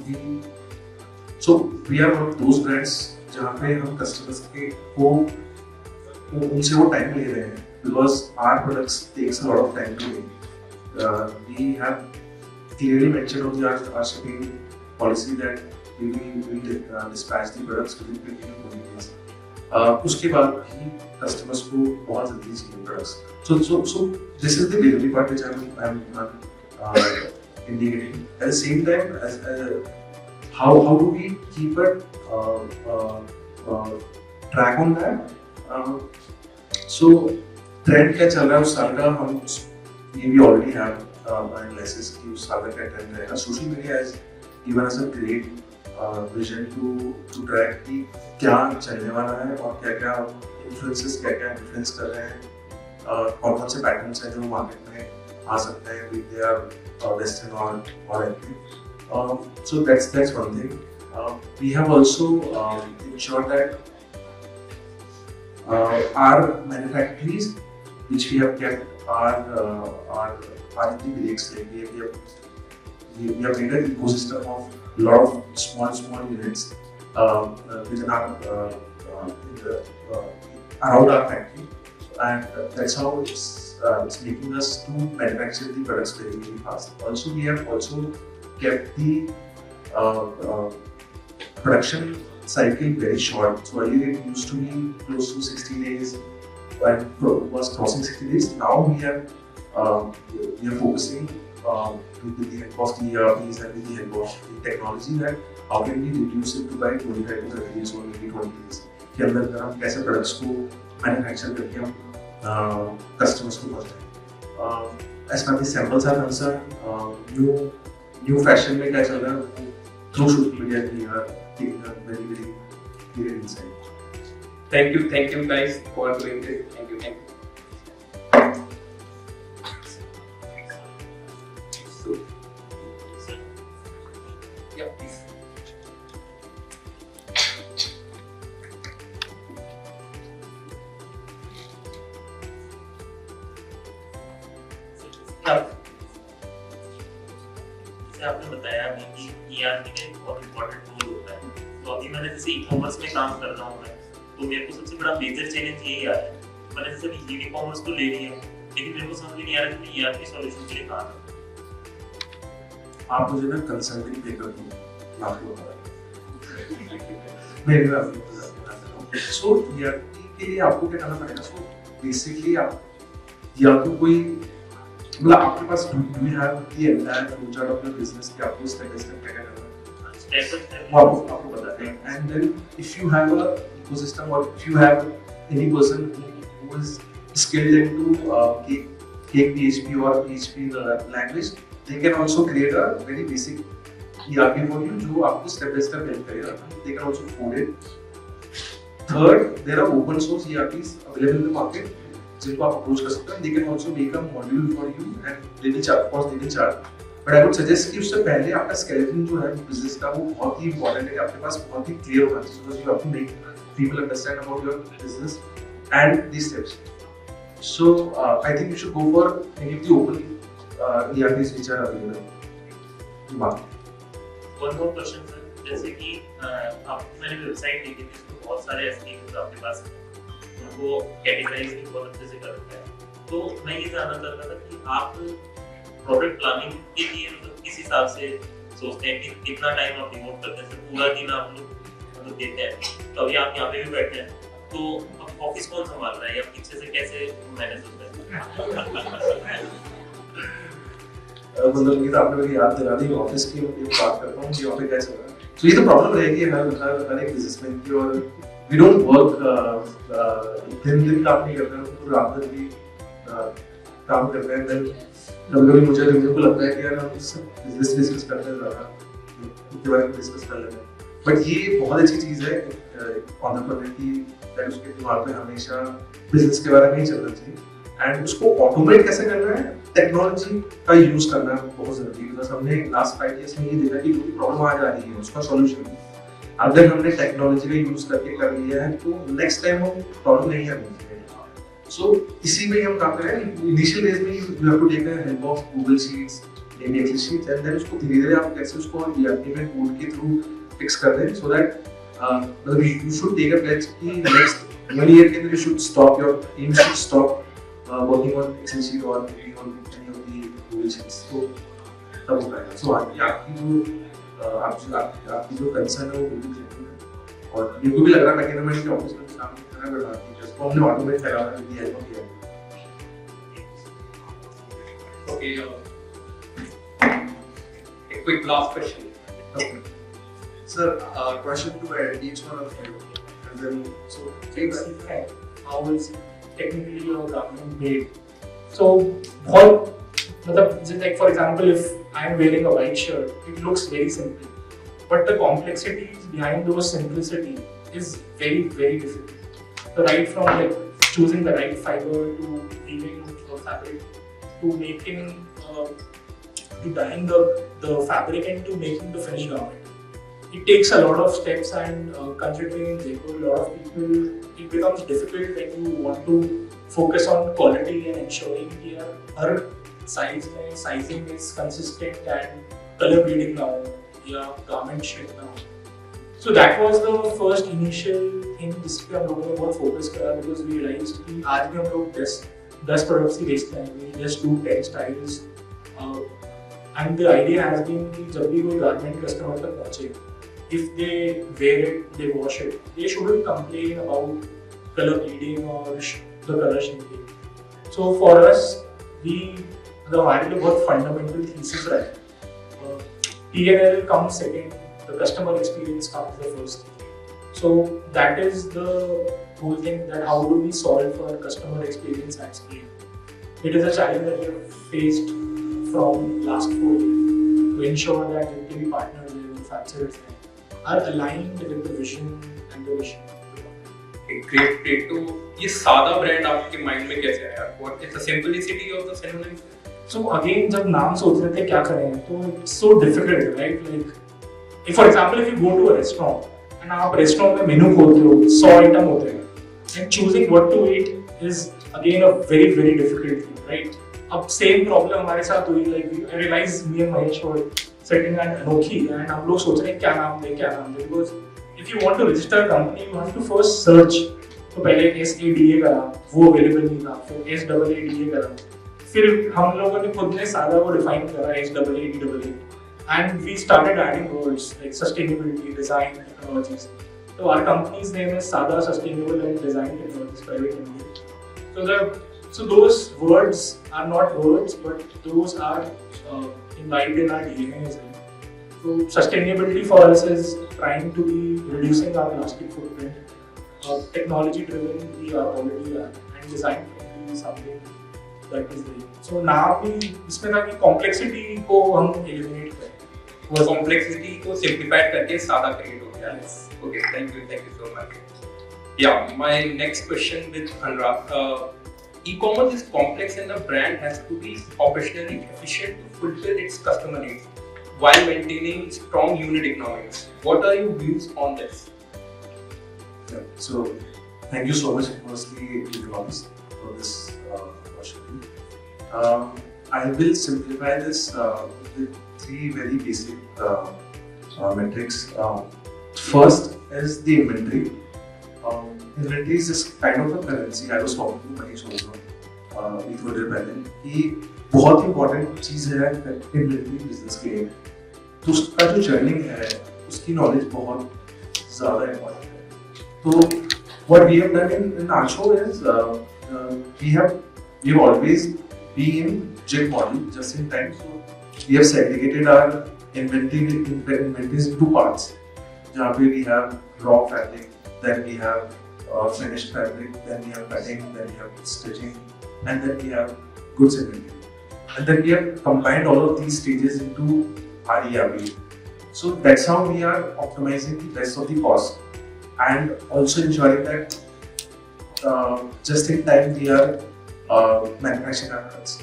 है. So we are one of those brands जहाँ पे हम customers के को उनसे वो time ले रहे हैं, because our products takes a lot of time to make. We have clearly mentioned on our shipping policy that we will dispatch the products within 20 to 40 days. उसके बाद भी customers को बहुत जल्दी चाहिए products. So this is the delivery part which I'm indicating. At the same time, as how do we keep it track on that? So trend क्या चल रहा है उस साल का हम we already have analysis कि उस साल का क्या trend रहेगा. Social media has given us a great vision to track कि क्या चलने वाला है और क्या influences क्या influence कर रहे हैं, कौन से patterns हैं जो market में आ सकते हैं with their western or anything. So that's one thing. We have also ensured that our manufactories, which we have kept, are in the breaks. Like we have made an ecosystem of a lot of small units within our around our factory, and that's how it's making us to manufacture the products very fast. Also, we have also kept the production cycle very short. So earlier it used to be close to 60 days and was crossing 60 days. Now we are focusing with the help of the ERPs and with the help of the technology that how can we reduce it to by 25 to 30 days or maybe 20 days. कि अंदर हम कैसे products को manufacture करके हम customers को पहुंचाएं। As far as samples are concerned, new fashion में क्या चल रहा है through social media we are taking a very clear insight. Thank you guys for doing this. Thank you. So, yeah, please. जैसे आपने बताया हमें कि ERP का एक बहुत इम्पोर्टेंट टूल होता है। तो अभी मैंने जैसे ई-कॉमर्स में काम कर रहा हूँ मैं, तो मेरे को सबसे बड़ा मेजर चैलेंज यही आ रहा है। मैंने जैसे अभी ई-कॉमर्स को ले लिया, लेकिन मेरे को समझ में नहीं आ रहा कि मैं ERP सॉल्यूशन के लिए कहाँ जाऊँ। आप मुझे ना कंसल्टिंग पे कर दो, मैं आपको बता रहा हूँ। मेरी बात नहीं बता रहा हूँ। सो ERP के लिए आपको क्या करना पड़ेगा? सो बेसिकली आप या तो कोई मतलब आपके पास do you have the entire future of your business कि आपको स्टेप बाय स्टेप क्या करना है, वो आपको बताते हैं। And then if you have a ecosystem और if you have any person who is skilled into cake PHP or PHP language, they can also create a very basic ERP for you जो आपको step by step help करेगा. They can also code it. Third, there are open source ERPs available in the market जिनको आप approach कर सकते हैं. They can also make a module for you and they will charge. Of course, they will charge. But I would suggest कि उससे पहले आपका skeleton जो है business का वो बहुत ही important है कि आपके पास बहुत ही clear होना चाहिए because you have to make people understand about your business and these steps. So I think you should go for any of the open ERPs which are available. One more question sir, जैसे कि आप मैंने website देखी थी उसमें बहुत सारे SKUs आपके पास हैं, उनको कैटेगराइज भी बहुत अच्छे से कर रखा है। तो मैं ये जानना चाहता था कि आप प्रोडक्ट प्लानिंग के लिए मतलब किस हिसाब से सोचते हैं कि कितना टाइम आप डिवोट करते हैं? पूरा दिन आप लोग मतलब देते हैं, तो अभी आप यहाँ पे भी बैठे हैं, तो अब ऑफिस कौन संभाल रहा है या पीछे से कैसे मैनेज होता है? मतलब ये तो आपने मुझे याद दिला दी ऑफिस की बात करता हूँ कि यहाँ पे क्या चल रहा है। तो ये तो प्रॉब्लम रहेगी हर एक बिजनेसमैन की और वी डोंट वर्क दिन काम नहीं करते हैं, तो रात भर भी काम करते हैं। देन कभी-कभी मुझे को लगता है कि यार हम बिजनेस डिस्कस करते हैं ज़्यादा इसके बारे में डिस्कस कर लेते हैं। बट ये बहुत अच्छी चीज़ है ऑन्टरप्रेन्योर की उसके दिमाग में हमेशा बिजनेस के बारे में ही चलना चाहिए एंड उसको ऑटोमेट कैसे करना है, टेक्नोलॉजी का यूज करना बहुत जरूरी है। बिकॉज हमने लास्ट 5 years में ये देखा कि जो भी प्रॉब्लम आ जा रही है उसका सॉल्यूशन अगर हमने टेक्नोलॉजी का यूज करके कर लिया है तो नेक्स्ट टाइम हम प्रॉब्लम नहीं आएगी। सो इसी में हम काम कर रहे हैं। इनिशियल डेज में you have to take the help of Google sheets, maybe Excel sheets and then उसको धीरे-धीरे आप कैसे उसको ERP में कोड के थ्रू फिक्स कर दें सो दैट मतलब you should take a pledge कि next 1 year के अंदर you should stop your team should stop working on Excel sheet or maybe on any of the Google sheets. तो तब हो पाएगा। So आपकी जो कंसर्न है वो बिल्कुल सही है और मेरे को भी लग रहा है मैकेनिज्म के ऑफिस में काम करना पड़ रहा है जिसको हमने ऑटोमेट करा है with help of AI. Okay. A quick last question. Okay. Sir, question to each one of you. And then, so, how is technically your garment made? So, बहुत मतलब like for example, if I am wearing a white shirt, it looks very simple, but the complexities behind those simplicity is very difficult. So right from like choosing the right fiber to weaving the fabric to making to dyeing the fabric and to making the finished garment. It takes a lot of steps and considering a lot of people, it becomes difficult when you want to focus on quality and ensuring that her sizing is consistent and color bleeding now, yeah, garment shape now. So that was the first initial thing जिस पे हम लोगों ने बहुत focus करा because we realized कि आज भी हम लोग 10 products ही बेचते हैं, we just do 10 styles. And the idea has been कि जब भी कोई garment customer तक पहुँचे, if they wear it, they wash it, they shouldn't complain about color bleeding or the color shrinking. So for us, हमारे लिए बहुत fundamental thesis रहा है. P&L comes second, the customer experience comes the first. So that is the whole thing, that how do we solve for customer experience at scale. It is a challenge that we have faced from last 4 years to ensure that the partners and manufacturers are aligned with the vision and the mission. Great great. तो ये सादा brand आपके mind में कैसे आया? What is the simplicity of the synonym? So again, जब नाम सोच रहे थे क्या करें, तो it's so difficult, right? Like, if for example, if you go to a restaurant and आप रेस्टोरेंट में मेनू खोलते हो, 100 आइटम होते हैं, and choosing what to eat is again a very very difficult thing, right? अब सेम प्रॉब्लम हमारे साथ हुई, like I realized me and Mahesh were sitting at Anokhi and हम लोग सोच रहे हैं क्या नाम दे, because if you want to register a company, you have to first search. तो पहले SADA करा, वो अवेलेबल नहीं था, फिर SAADA करा, फिर हम लोगों ने खुद ने सादा को डिफाइन करा SAADAA, and we started adding words like sustainability, design, technologies. So our company's name is Sada Sustainable and Design Technologies Private Limited. So those words are not words, but those are imbibed in our DNA as well. So sustainability for us is trying to be reducing our plastic footprint. Technology driven we are already at, and design friendly is something that is there. So now we इसमें ना कि complexity को हम eliminate करें, वो complexity को simplified करके सादा क्रिएट हो गया। Okay, thank you so much. Yeah my next question with Anurag, e-commerce is complex and the brand has to be operationally efficient to fulfill its customer needs while maintaining strong unit economics. What are your views on this? Yeah, so thank you so much firstly to Thomas for this opportunity. I will simplify this with 3 very basic metrics. First is the inventory. Inventory is just kind of a currency. I was talking to Manish also थोड़ी देर पहले कि बहुत important चीज़ है inventory business के लिए। तो उसका जो जर्निंग है उसकी नॉलेज बहुत ज़्यादा इंपॉर्टेंट है। तो what we have done in Acho is we have always been in JIT model, just in time. So we have segregated our inventories into parts. जहाँ पे we have raw fabric, then we have finished fabric, then we have cutting, then we have stitching, and then we have goods inventory. And then we have combined all of these stages into our ERP. So that's how we are optimizing the rest of the cost and also ensuring that just in time we are manufacturing our goods.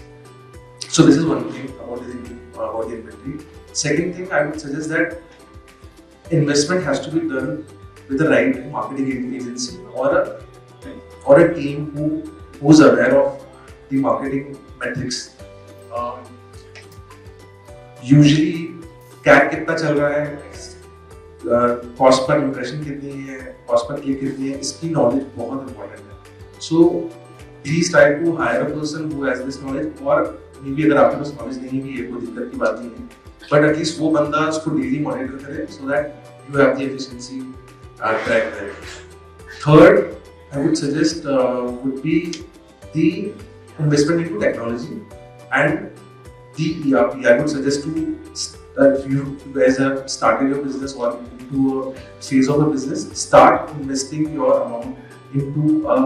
So this is one thing about the inventory. Second thing, I would suggest that investment has to be done with the right marketing agency or a team who's aware of the marketing metrics. Usually CAC कितना चल रहा है, cost per impression कितनी है, cost per click कितनी है, इसकी knowledge बहुत इंपॉर्टेंट है। So please try to hire a person who has this knowledge, और मे बी अगर आपके पास नॉलेज नहीं भी है कोई दिक्कत की बात नहीं है, बट एटलीस्ट वो बंदा उसको डेली मॉनिटर करे so that you have the efficiency track there. Third I would suggest would be the investment into technology and the ERP. I would suggest that if you guys have started your business or into a phase of a business, start investing your amount into a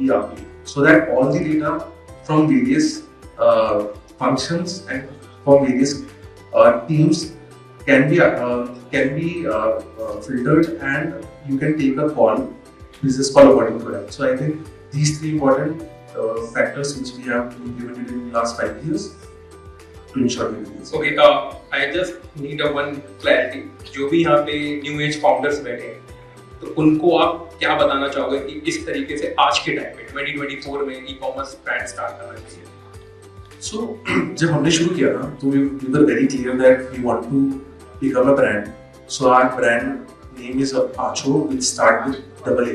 ERP so that all the data from various functions and from various teams can be filtered, and you can take a business call according to that. So I think these 3 important factors which we have implemented in the last 5 years to ensure business. Okay, I just need one clarity. जो भी यहाँ पे new age founders बैठे हैं, तो उनको आप क्या बताना चाहोगे कि किस तरीके से आज के टाइम में 2024 में ई-कॉमर्स ब्रांड स्टार्ट करना चाहिए? So जब हमने शुरू किया ना, तो we were very clear that we want to become a brand. So our brand name is Acho, which start with AA,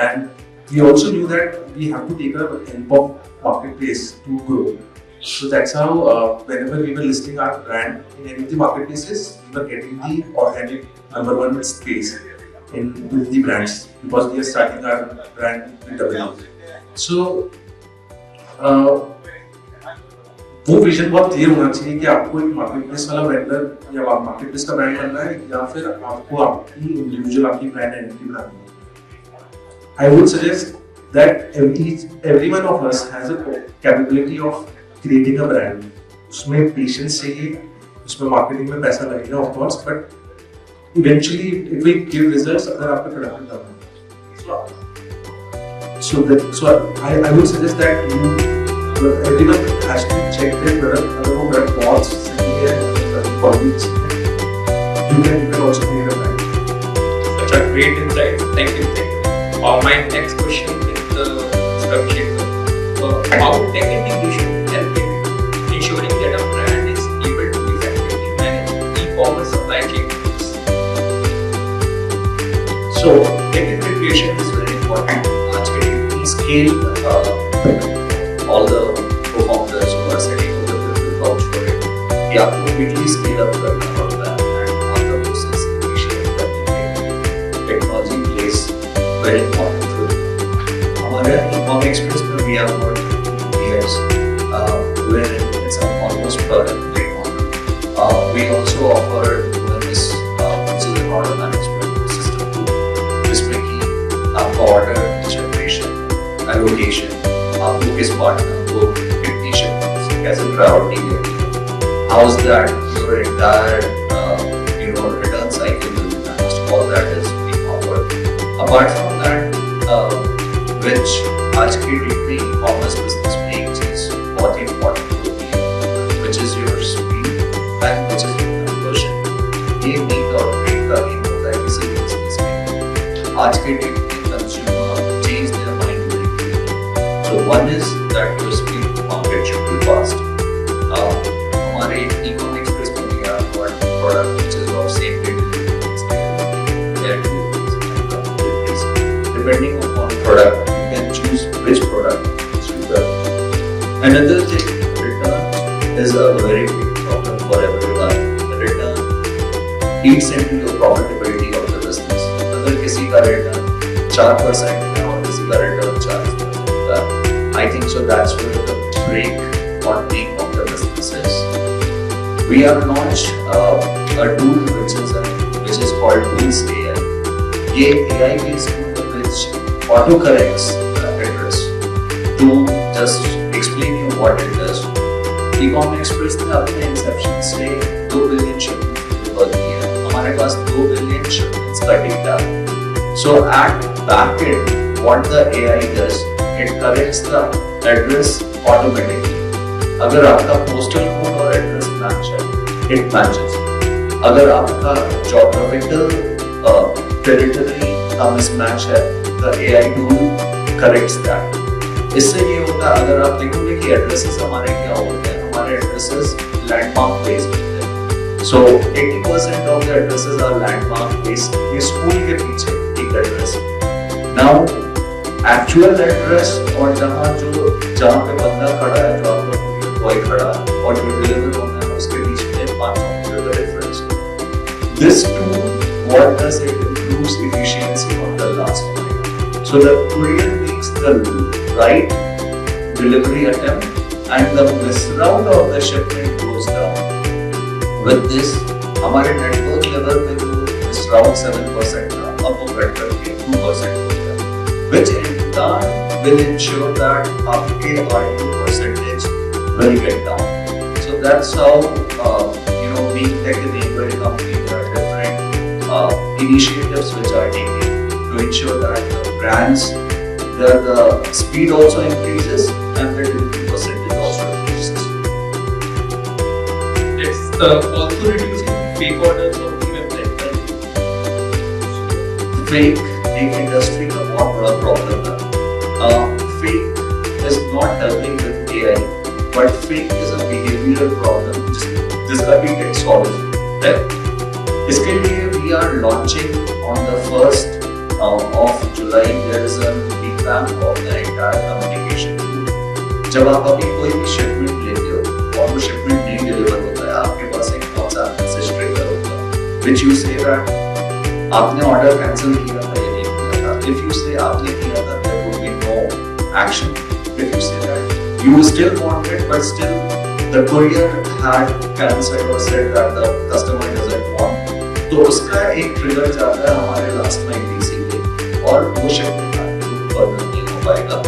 and we also knew that we have to take a help of marketplace to grow. So that's how whenever we were listing our brand in any of the marketplaces, we were getting the organic #1 space in with the brands because we are starting our brand with AA. So वो vision बहुत clear होना चाहिए कि आपको एक market place वाला vendor या market place का ब्रांड बनना है या फिर आपको आपकी इंडिविजुअल आपकी ब्रांड आइडेंटिटी बनानी है। I would suggest that every one of us has a capability of creating a brand. उसमें patience चाहिए, उसमें marketing में पैसा लगेगा of course, but eventually it will give results अगर आपका product डालना है। So I would suggest that everyone has to check their product. अगर वो product बहुत सही है, quality है, you can also create a brand. Such a great insight. Thank you. My next question is Mr. Abhishek sir. How tech integration help in ensuring that a brand is able to effectively manage e-commerce supply chain? So tech integration is very important. आज के दिन we scale all the co-founders who are setting up the business vouch for it. कि आपको quickly scale up करना पड़ता है and all the process initiate करने technology plays very important role. हमारे e-com express में we have got years where it's almost product model. We also offer this which is an order management system tool जिसमें कि आपका order generation, allocation, आपको किस partner को कितनी shipments कैसे priority देनी है, how is that your entire return cycle will be managed, all that is being offered. Apart from that, which आज के डेट में e-commerce business में एक चीज बहुत important होती है, which is your speed and which is your conversion. ये make और break का game होता है किसी भी business में. आज के डेट में consumer change their mind very quickly. So one is that your speed to market should be fast. हमारे e-com express में भी have got product which is of same day delivery, next day deliveries, depending upon product. Which product is required. Another thing, return is a very big problem for everyone. Return eats into the profitability of the business. अगर किसी का return 4% है और किसी का return 40% है, I think so that's where the break or being of the business is. We have launched a tool which is called Tools AI. ये AI based tool which autocorrects address to just explain you what it does. E-com Express ने अपने Inception से 2 billion shipments deliver किए हैं. हमारे पास 2 billion shipments का data है. So at back end, what the AI does, it corrects the address automatically. अगर आपका postal code और address match है, it matches. अगर आपका geographical territory का mismatch है, the AI tool corrects that. इससे ये होता है, अगर आप देखोगे कि एड्रेसेस हमारे क्या होते हैं, हमारे एड्रेसेस लैंडमार्क बेस्ड होते हैं. So 80% of the addresses are landmark based. ये स्कूल के पीछे एक एड्रेस. Now actual address और जहाँ पे बंदा खड़ा है, जो आपका बॉय खड़ा है और जो डिलीवर होना है, उसके बीच में 500 मीटर का difference. This tool, what does it improves efficiency on the last mile. So the courier makes the right delivery attempt and the misroute of the shipment goes down. With this, हमारे network level पे जो misroute 7% था, अब वो घट करके 2% हो गया, which in turn will ensure that आपके RTO percentage will get down. So that's how being tech-enabled company, there are different initiatives which are taken to ensure that the brands, the speed also increases and the delivery percentage also increases. It's also reducing fake orders of the website. Fake एक industry का बहुत बड़ा problem है. Fake is not helping with AI, but fake is a behavioral problem जिसका भी tech solve है. इसके लिए we are launching on the 1st of July. There is a revamp of the entire communication tool. जब आप अभी कोई भी shipment लेते हो और वो shipment नहीं deliver होता है, आपके पास एक WhatsApp message trigger होता है, which you say that आपने order cancel किया था या नहीं किया था. If you say आपने किया था, there would be no action. If you say that you still want it but still the courier had cancelled or said that the customer doesn't want, तो उसका एक ट्रिगर जाता है हमारे लास्ट माइल डीसी पे और वो शिपमेंट फर्दर नहीं हो पाएगा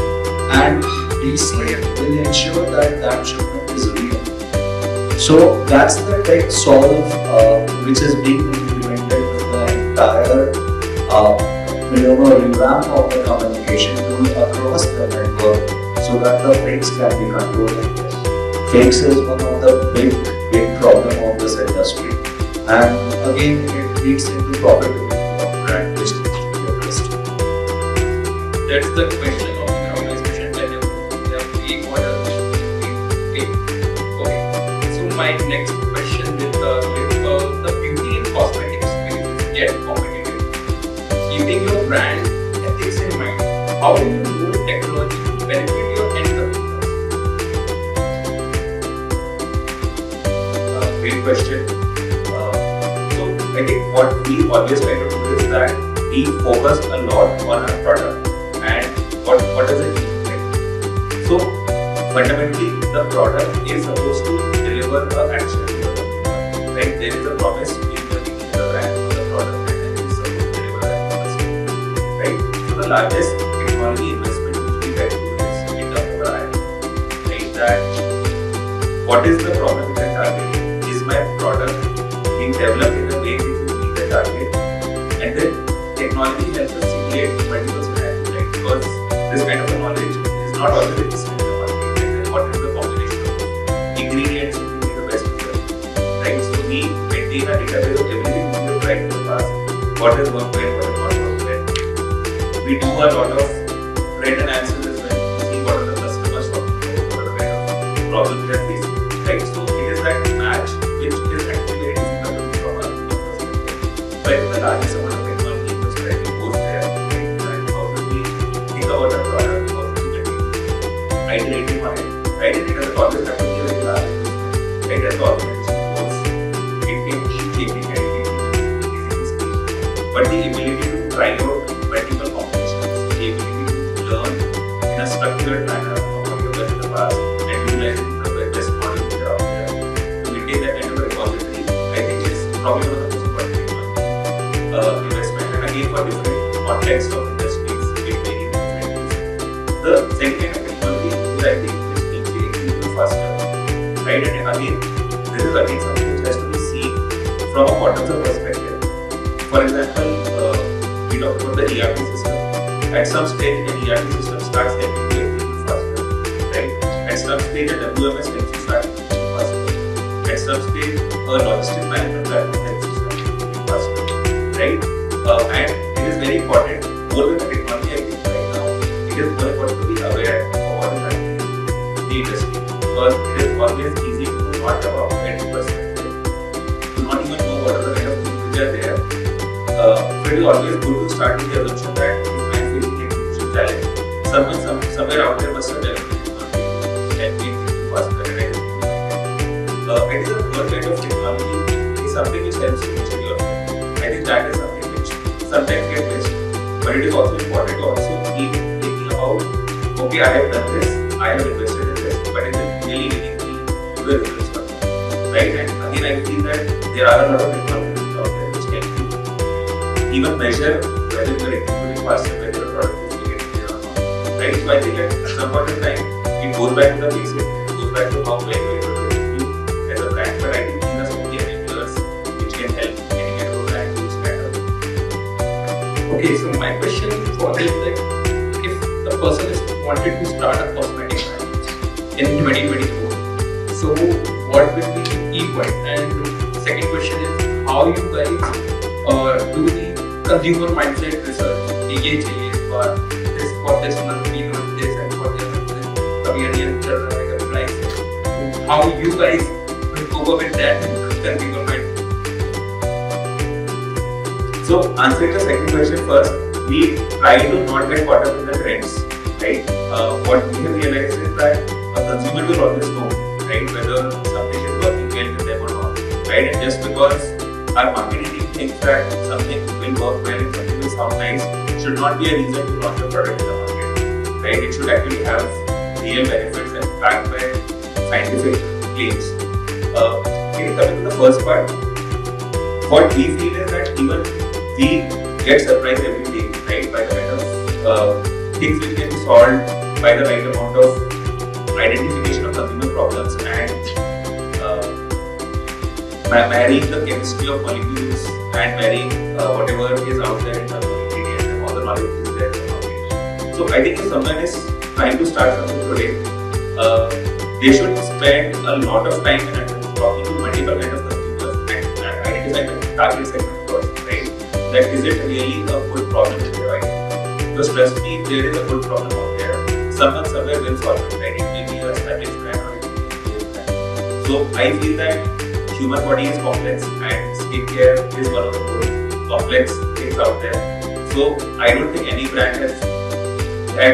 and DC will ensure that that shipment is real. So that's the tech solve which is being implemented with the entire revamp of the communication tool across the network so that the fakes can be controlled. Fakes is one of the big problem of this industry, and again it leads into profitability of brand which needs to be addressed. That's the question of the organization that you have pre-ordered. Okay. So my next question with the beauty and cosmetic space is get competitive. Keeping your brand ethics in mind, how do you use technology to benefit your end customers? Great question. So I think what we always try to do is that we focus a lot on our product and what does it mean, right? So fundamentally the product is supposed to deliver an action to the consumer, right? There is a promise in the brand or the product and then it is supposed to deliver that promise, right? So the largest technology investment which we try to do is in terms of our R&D, right? That what is the problem with the target? Is my product being developed in a way which will meet the target? And then technology helps us simulate multiple scenarios, right? Because this kind of a knowledge is not always existing in the market. And then what is the combination of ingredients which will be the best result, right? So we maintain a database of everything we have tried in the past. What has worked well, what has not worked well. We do a lot of trend analysis as well to see what are the customers talking about, what are the kind of problems they are facing, right? So it is that match which is actually very difficult to do from our perspective. But the largest amount of technology investment goes there, right? And how do we think about the product, how do we continue iterating on it, right? And it doesn't always have to be a very large investment, right? As the organization grows, it can keep changing and it can keep increasing the scale. But the ability to try out multiple combinations, the ability to learn in a structured manner of what you've done in the past and utilize the best models that are out there to maintain that kind of a repository, I think is probably one of the most important investment. And again, for different contexts of industries, it may be different. The second kind of technology is I think which needs to be executed faster, right? And again, this is again something which has to be seen from a bottom-up perspective. For example, we talked about the ERP system. At some stage, an ERP system starts helping you execute faster, right? At some stage, a WMS helps you start executing faster. At some stage, a logistics management platform helps you start executing faster, right? And it is very important, more than the technology I think right now, it is more important to be aware of what is happening in the industry because it is always easy to not have a outdated perspective, to not even know what are the kind of things which are there. So it is always good to start with the assumption that if I am facing a execution challenge, somewhere out there must have developed technology to help me execute faster and I think the third kind of technology is something which helps you measure yourself. I think that is something which sometimes gets missed, but it is also important to also keep thinking about, okay, I have done this, I have invested in this, but is it really leading me to the results or not, right? And again, I feel that there are a lot of technologies out there which help you even measure whether you are executing faster, whether the product is getting there or not, right? So I think at some point in time, it goes back to the basics, it goes back to how well you are able to execute as a brand, but I think these are some of the enablers which can help getting a brand to stand up. Okay, so my question for this is like, if the person is wanted to start a cosmetic brand in 2024, so what will be the key point? And second question is, how you guys do the consumer mindset research? ये चाहिए इस बार, this for this month we want this and for this month कभी onion चल रहा है कभी price है, so how you guys will cope up with that consumer mindset? So answering the second question first, we try to not get caught up in the trends, right? What we have realized is that a consumer will always know, right, whether something is working well with them or not, right? And just because our marketing team thinks that something will work well and something will sound nice should not be a reason to launch a product in the market, right? It should actually have real benefits and backed by scientific claims. Coming to the first part, what we feel is that even we get surprised every day, right, by the kind of things which can be solved by the right amount of identification of consumer problems and marrying the chemistry of molecules and marrying whatever is out there in terms of ingredients and all the knowledge is there in the market. So I think if someone is trying to start something today, they should spend a lot of time and attention talking to multiple kind of consumers and identify the target segment first, right? That is it really a good problem that they're having? Because trust me, if there is a good problem out there, someone somewhere will solve it, right? It may be a established brand or it may be a brand. So I feel that human body is complex and skincare is one of the most complex things out there. So I don't think any brand has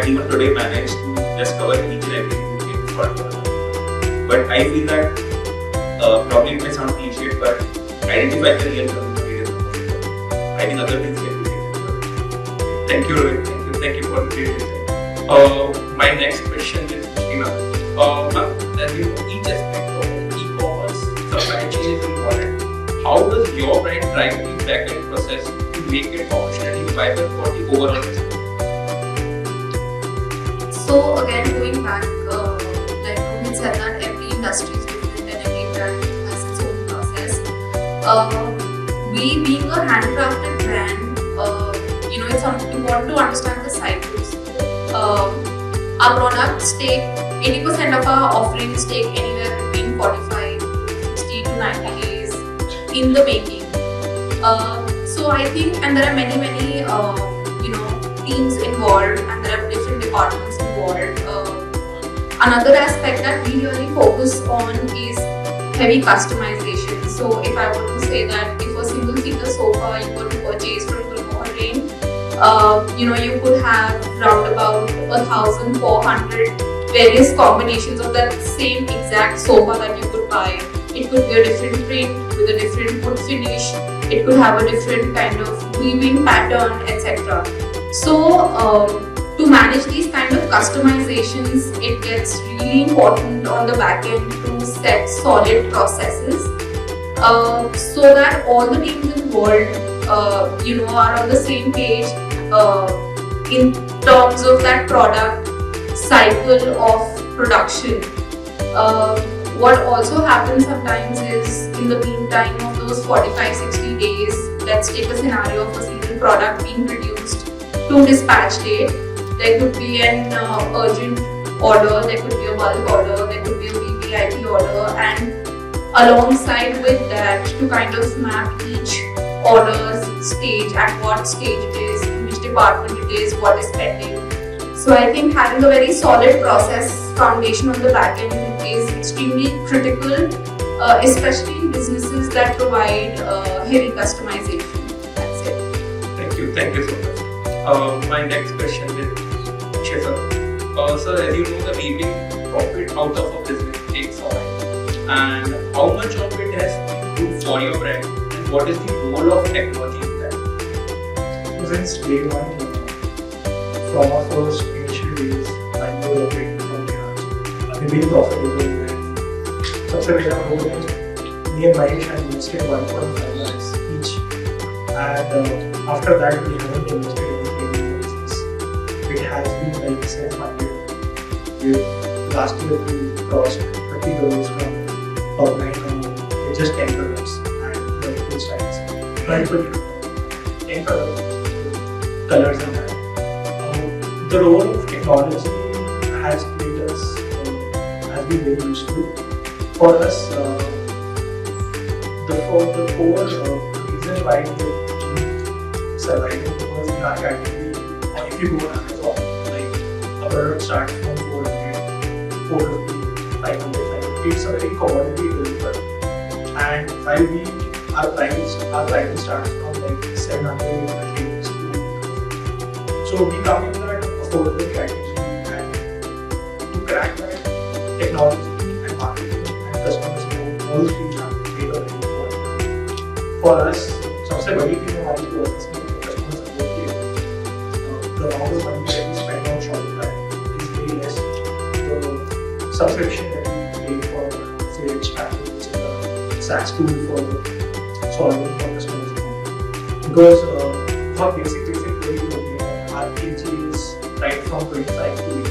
even today managed to just cover each and everything in short term. But I feel that probably it may sound cliche, but identify the real consumer is the most important. I think other things can be taken care of. Thank you, Rohit. Thank you for the great insight. My next question is Christina. Ma'am, as you know, each aspect of e-commerce supply chain is important. How does your brand drive the back-end process to make it functionally viable for the overall business? So again, going back, like Rohit said that every industry is different and every brand has its own process. We being a handcrafted brand, it's important to understand the cycles. Our products take 80% of our offerings take anywhere between 45, 60 to 90 days in the making. So I think, and there are many teams involved, and there are different departments involved. Another aspect that we really focus on is heavy customization. So if I were to say that if a single-seater sofa you were to purchase from Gulmohar range, you could have round about 1,400 various combinations of that same exact sofa that you could buy. It could be a different print with a different wood finish. It could have a different kind of weaving pattern, etc. So to manage these kind of customizations, it gets really important on the back end to set solid processes so that all the teams involved are on the same page in terms of that product cycle of production. What also happens sometimes is, in the meantime of those 45-60 days, let's take a scenario of a single product being produced to dispatch date. There could be an urgent order, there could be a bulk order, there could be a VVIP order, and alongside with that, to kind of map each order's stage, at what stage it is, in which department it is, what is pending. So I think having a very solid process foundation on the back end is extremely critical, especially in businesses that provide heavy customization. That's it. Thank you so much. My next question is Akshay sir. Sir, as you know, the reaping profit out of a business takes a while. And how much of it has been good for your brand? And what is the role of technology in that? Since day one, from our first initial days, when we were operating from Miraj, we've been profitable and सबसे पहला role है, me and Mahesh had invested 1.5 lakhs each, and after that we haven't invested anything in the business. It has been like self-funded. Last year we crossed 30 crores from top line with just 10 products and multiple styles, multiple 10 products, colors and that. The role of technology has played us, has been very useful for us. The core reason why we surviving was in our category. Or if you go on Amazon, like a product starts from 400, 450, 500, it's a very commodity product. And while our pricing starts from like 700 at least. So we come in that affordable category, and to crack that, technology and marketing and customer support, all three have played a very important role. For us, सबसे बड़ी चीज़ हमारी process में customer support की है. The amount of money that we spend on Shopify is very less. The subscription that we pay for, say, SaaS tool for solving for customers because for basic very okay. Our age is right from 25 to 80.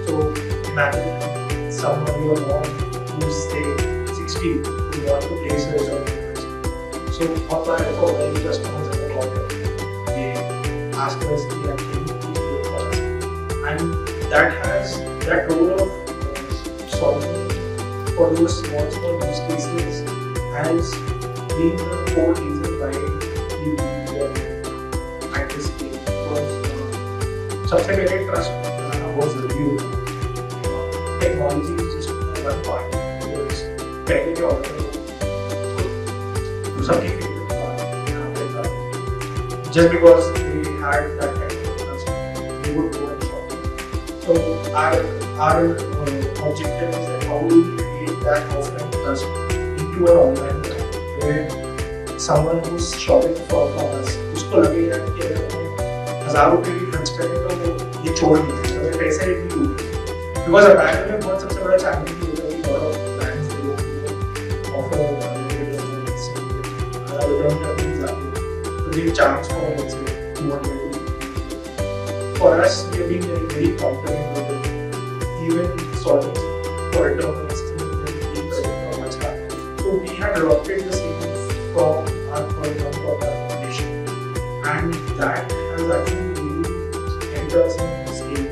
So imagine someone your mom who's say 60 who want to place her job. So for very customers in the quarter, they ask us the activity to do for us, and that role of solving for those small use cases has been the core reason why we are at this stage. Because सबसे पहले trust was reviewed. Technology is just one part. Because पहले जो order तो सबकी just because they had that kind of trust, they would go and shop. So our objective is that how do we create that offline trust into an online brand where someone who's shopping from us, उसको लगेगा कि अगर हमें 1000 रुपये भी खर्च करें तो वो ये छोड़ नहीं सकते, अगर पैसे ही नहीं होंगे. Because apparel में बहुत सबसे बड़ा चैलेंज ये होता है कि lot of brands they offer return terms आते हैं, तो they charge for let's say 200. For us, we have been very confident with it. Even solving for return much higher. So we had adopted the same from our foundation, and that has actually really helped us in scale.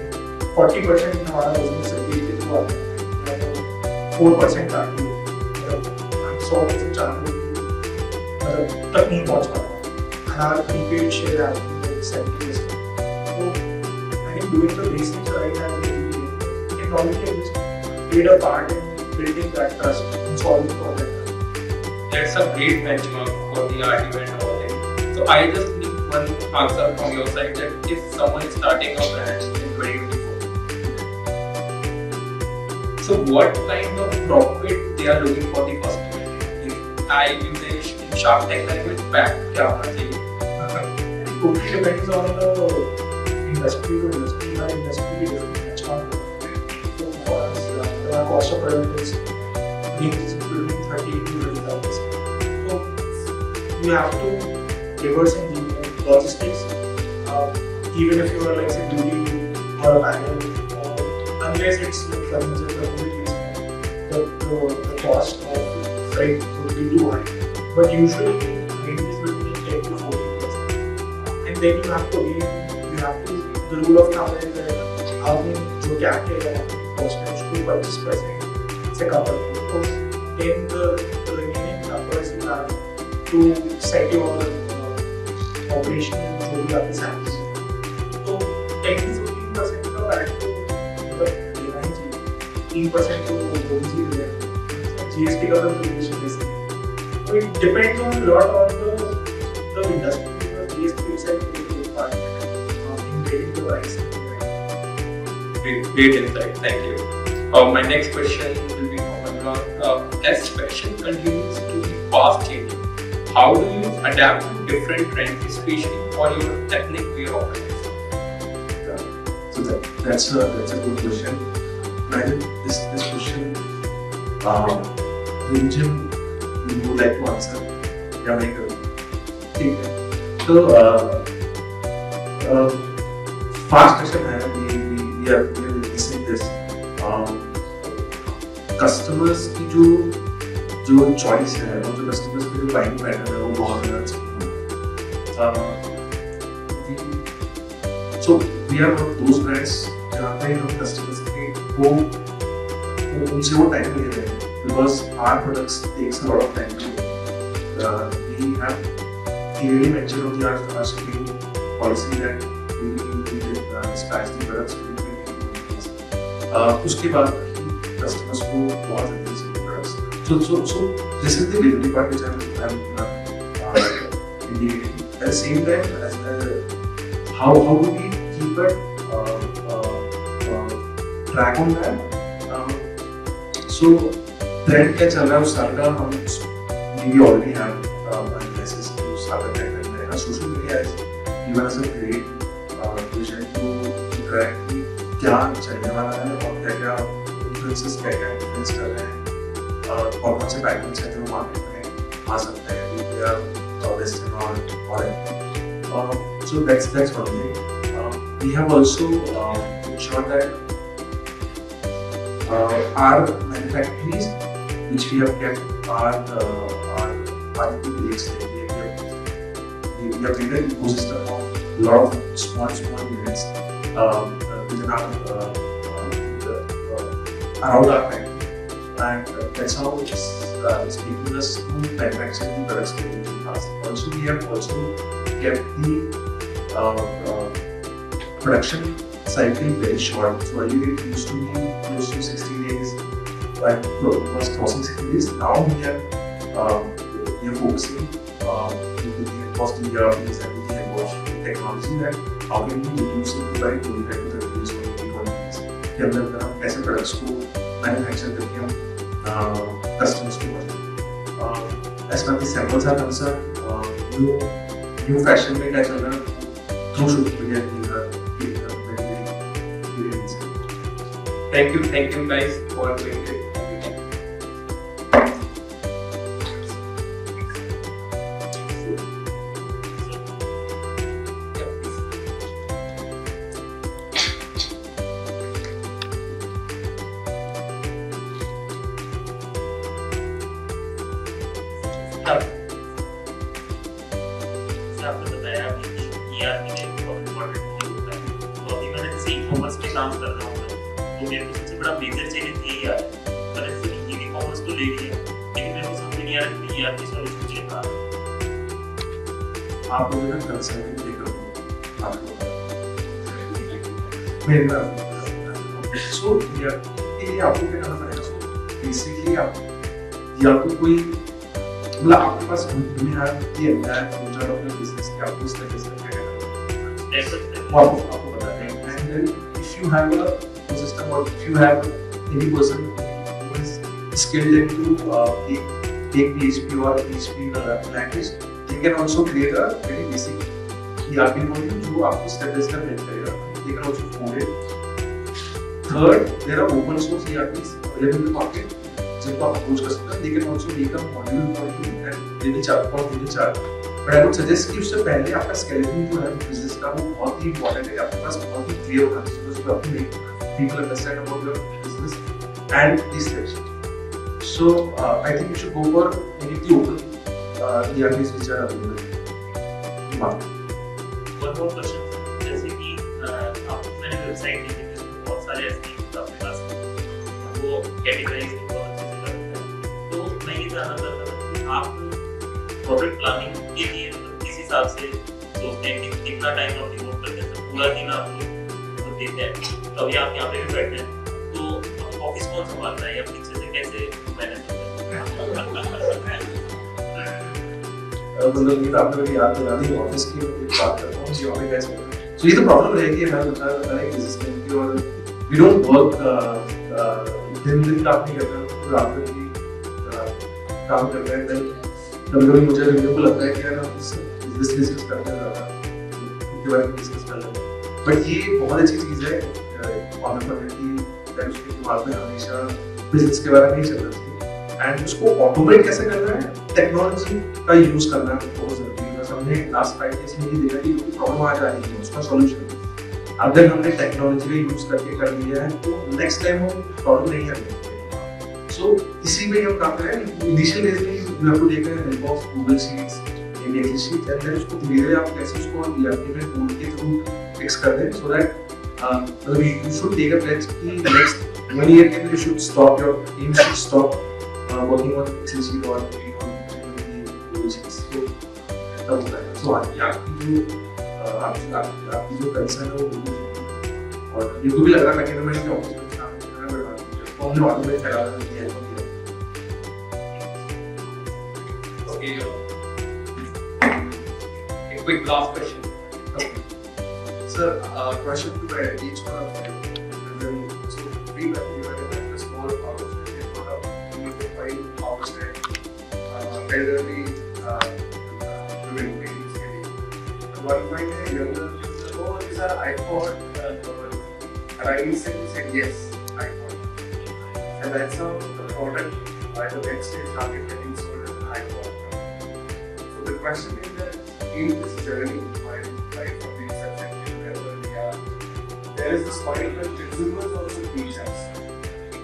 40% in our business is related to our 4% value. And so it's a channel तक नहीं पहुंच पाता. And our prepaid share has been like 70%. So I think doing the basics right has really technology has just played a part in building that trust and solving for that. That's a great benchmark for the RTO and all that. So I just need one answer from your side that if someone is starting a brand in 2024, so what kind of profit they are looking for the customer? If I use a Shark Tank language, back क्या होना चाहिए? It totally depends on the industry to industry. Our industry is different benchmark. So for us, our cost of product is ranges between 30 to 20,000. So you have to reverse engineer logistics. Even if you are like say beauty or apparel, unless it's like the cost of freight would be too high. But usually ranges between 10 to 40%. And then you have to the rule of thumb is that आपने जो gap के cost है उसको 25% से cover करें. So then the remaining numbers you have to set your operation जो भी आपके samples हैं. तो 10 to 15% का back तो मतलब देना ही चाहिए. 3% तो वो भी दे GST का तो implication है. So it depends on a lot on the industry because GST itself is a big part in getting the price. Great insight. Thank you. My next question will be from Anurag. As fashion continues to be fast changing, how do you adapt to different trends, especially for your ethnic wear offerings? So that's a good question. Imagine this question, Rinjim, you would like to answer? या मैं करूँ? ठीक है. तो fast fashion है. We are witnessing this. Customers की जो choice है और जो customers की जो buying pattern है वो बहुत ज़्यादा So we are one of those brands जहाँ पे हम customers के उनसे वो time ले रहे हैं because our products takes a lot of time to we have clearly mentioned on our shipping policy that we dispatch the products within 20 days. उसके बाद customers को बहुत जल्दी से products. So this is the delivery part which I'm indicating. At the same time, how do we keep it track on that? So trend क्या चल रहा है उस साल का हम we already have analysis to start the trend and social media has given us a great vision to track कि क्या चलने वाला है और क्या influencers क्या influence कर रहे हैं कौन से पैटर्न्स हैं जो मार्केट में आ सकते हैं, they are western or foreign. So that's one thing. We have also ensured that our manufactories, which we have kept, are quality units. We have made an ecosystem of lot of small units within our around our factory, and that's how it's making us to manufacture the products very fast. Also, we have also kept the production cycle very short. So earlier it used to be close to 60 days, and was crossing 60 days. Now we are focusing into the cost of ERPs and the technology, that how can we reduce it by 25 to 30 days or 21 days. के अंदर हम ऐसे products को manufacture करके हम customers को बताएं. As far as samples are concerned, new fashion में क्या चल रहा है, through social media Thank you guys for doing it. आपने बताया अभी कि ERP का एक बहुत इम्पोर्टेंट रोल होता है. तो अभी मैं जैसे ई-कॉमर्स में काम कर रहा हूँ, तो मेरे को सबसे बड़ा मेजर चैलेंज यही आ रहा है. पर ऐसे ई-कॉमर्स तो ले लिया, लेकिन मेरे को समझ नहीं आ रहा कि ERP सॉल्यूशन चाहिए कहाँ. आप लोगों ने कंसल्टिंग लेकर आपको मेरे नाम सो ये आपको क्या करना पड़ेगा. सो बेसिकली आप या तो कोई मतलब आपके पास दुनिया है फ्यूचर ऑफ योर बिजनेस के आपको इस तरह से क्या करना है वो आपको बताते हैं. And then if you have a system और if you have any person who is skilled into take PHP or PHP language, they can also create a very basic ERP module जो आपको step by step help करेगा. They can also code it. Third, there are open source ERPs available in the market जिनको आप approach कर सकते हैं. They can also make a module for you and they will charge. But I would suggest कि उससे पहले आपका skeleton जो है business का वो बहुत ही important है. आपके पास बहुत ही clear होना चाहिए so that you make people understand about your business and this section. So I think you should go for any of the open ERPs which are available in the market. One more question, जैसे कि आप मैंने website देखी थी उसमें बहुत सारे SKUs आपके पास हैं, वो कैटेगराइज बहुत अच्छे से करते हैं. तो मैं ये जानना चाहता था कि आप प्रोडक्ट प्लानिंग के लिए मतलब किस हिसाब से सोचते हैं कि कितना टाइम आप डिवोट करते हैं. पूरा दिन आप लोग देते हैं, तो अभी आप यहाँ पे भी बैठे हैं, तो ऑफिस कौन संभालता है या पीछे से कैसे मैनेज करते हैं? मतलब ये तो आपने मेरी याद दिला दी ऑफिस की बात करता हूँ जी. ऑफिस कैसे तो ये तो प्रॉब्लम रहेगी. मैं बता रहा था एक बिजनेसमैन की, और वी डोंट वर्क दिन काम नहीं करते हैं, रात में भी काम करते हैं. कभी मुझे रिव्यू को लगता है कि यार हम बिजनेस डिस्कस करते हैं उनके बारे में डिस्कस कर लेते हैं. बट ये बहुत अच्छी चीज़ है ऑन्टरप्रेन्योर की, उसके दिमाग में हमेशा बिजनेस के बारे में ही चलना चाहिए. एंड उसको ऑटोमेट कैसे करना है, टेक्नोलॉजी का यूज करना है बहुत जरूरी है. बस हमने लास्ट 5 years में ये देखा कि जो प्रॉब्लम आ जा रही है उसका सॉल्यूशन अगर हमने टेक्नोलॉजी का यूज करके कर लिया है तो नेक्स्ट टाइम वो प्रॉब्लम नहीं आएगी. सो इसी में हम काम करें. इनिशियल डेज में you have to take help of Google sheets, Excel sheet, and then उसको धीरे आप कैसे उसको ERP में टूल के थ्रू फिक्स कर दें सो दैट मतलब you should take a pledge कि नेक्स्ट 1 year के अंदर you should stop your team should stop working on Excel sheet or working on Google Sheets. So तब होता है. So आपकी जो कंसर्न है वो और ये को भी लग रहा है कि मैं इनके ऑफिस में काम कर रहा हूँ तो हमने ऑटोमेट करा दिया है. Okay. A quick last question. Sir, question to each one of them. And then, so we were in a small organization, we could find outside elderly women ladies getting. At one point, a younger said, "Oh, these are iPod." And I instantly said, "Yes, iPod." And that's how the product by the next day started getting sold at high quality. So the question is that in this journey, while right from the inception to wherever we are, there is this point where consumers also teach us.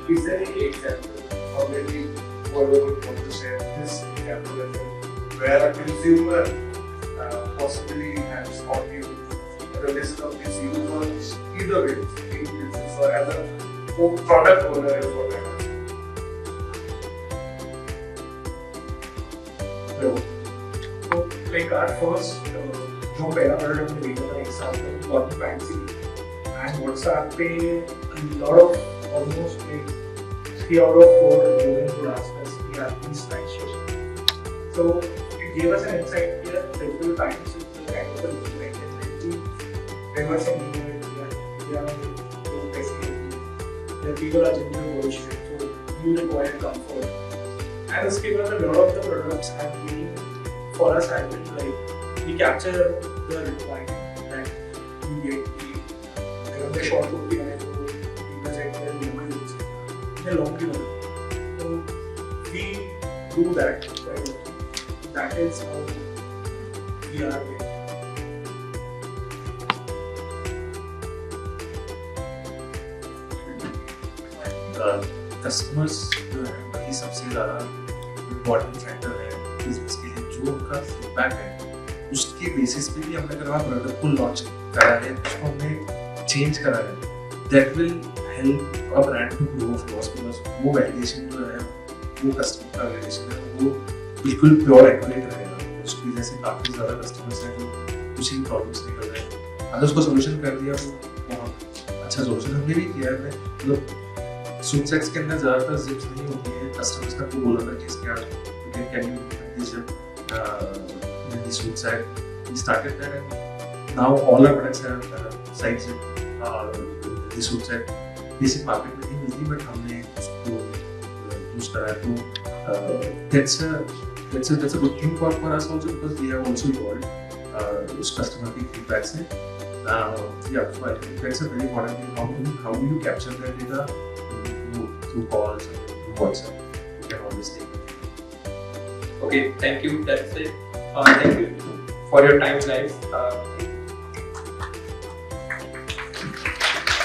Is there any example, or maybe whoever would want to share this example as well, where a consumer possibly has taught you the list of these users either way, in business or as a product owner is what I ask. So, like our first जो पहला product हमने देखा था example बहुत fancy and WhatsApp पे a lot of almost like 3 out of 4 users would ask us we have these nice shoes. So it gave us an insight here multiple times with the kind of a like there was an email there people are generally bullshit so you require comfort. And उसके बाद a lot of the products have been for us have been like we capture the requirement that we get अगर मैं short kurti है तो people say कि local use है long run so we do that right? That is how we are there. Customers जो है वही सबसे ज़्यादा इम्पोर्टेंट फैक्टर है बिजनेस के लिए जो उनका फीडबैक है उसके बेसिस पे भी हमने अगर वहाँ प्रोडक्ट को लॉन्च करा है उसको हमने चेंज करा है that will help a brand to grow of course because वो वैलिडेशन जो है वो कस्टमर का वैलिडेशन है वो बिल्कुल प्योर एक्यूरेट रहेगा उसकी वजह से काफ़ी ज़्यादा कस्टमर्स हैं जो कुछ ही प्रॉब्लम्स निकल रहे हैं अगर उसको सोल्यूशन कर दिया तो बहुत अच्छा सोल्यूशन हमने भी किया है मतलब सूट सेट्स के अंदर ज़्यादातर जिप्स नहीं होती है कस्टमर्स का तो बोला था कि इसके आप can you this zip this suit set we started that and now all our products have side zip this suit set basic market में नहीं मिलती बट हमने उसको यूज करा है तो that's a good thing for us also because we have also evolved उस customer की फीडबैक से yeah so I think that's a very important thing how do you capture that data through calls or through WhatsApp. You can always take it. Okay, thank you. That's it. Thank you for your time, guys.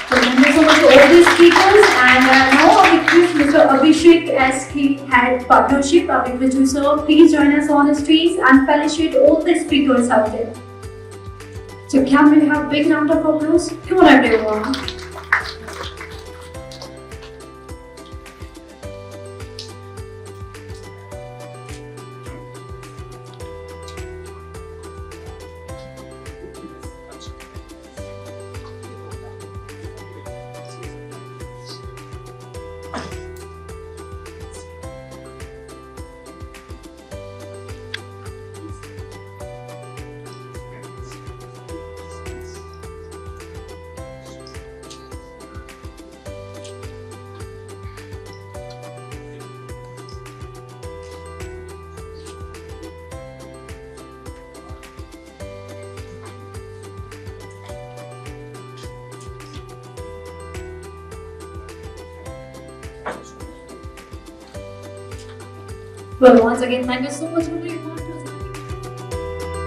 So thank you so much to all the speakers, and now I request Mr. Abhishek as he had partnership. I request you, sir, please join us on the streets and felicitate all the speakers out there. So can we have a big round of applause? Come on, everyone. Well, once again, thank you so much for being on.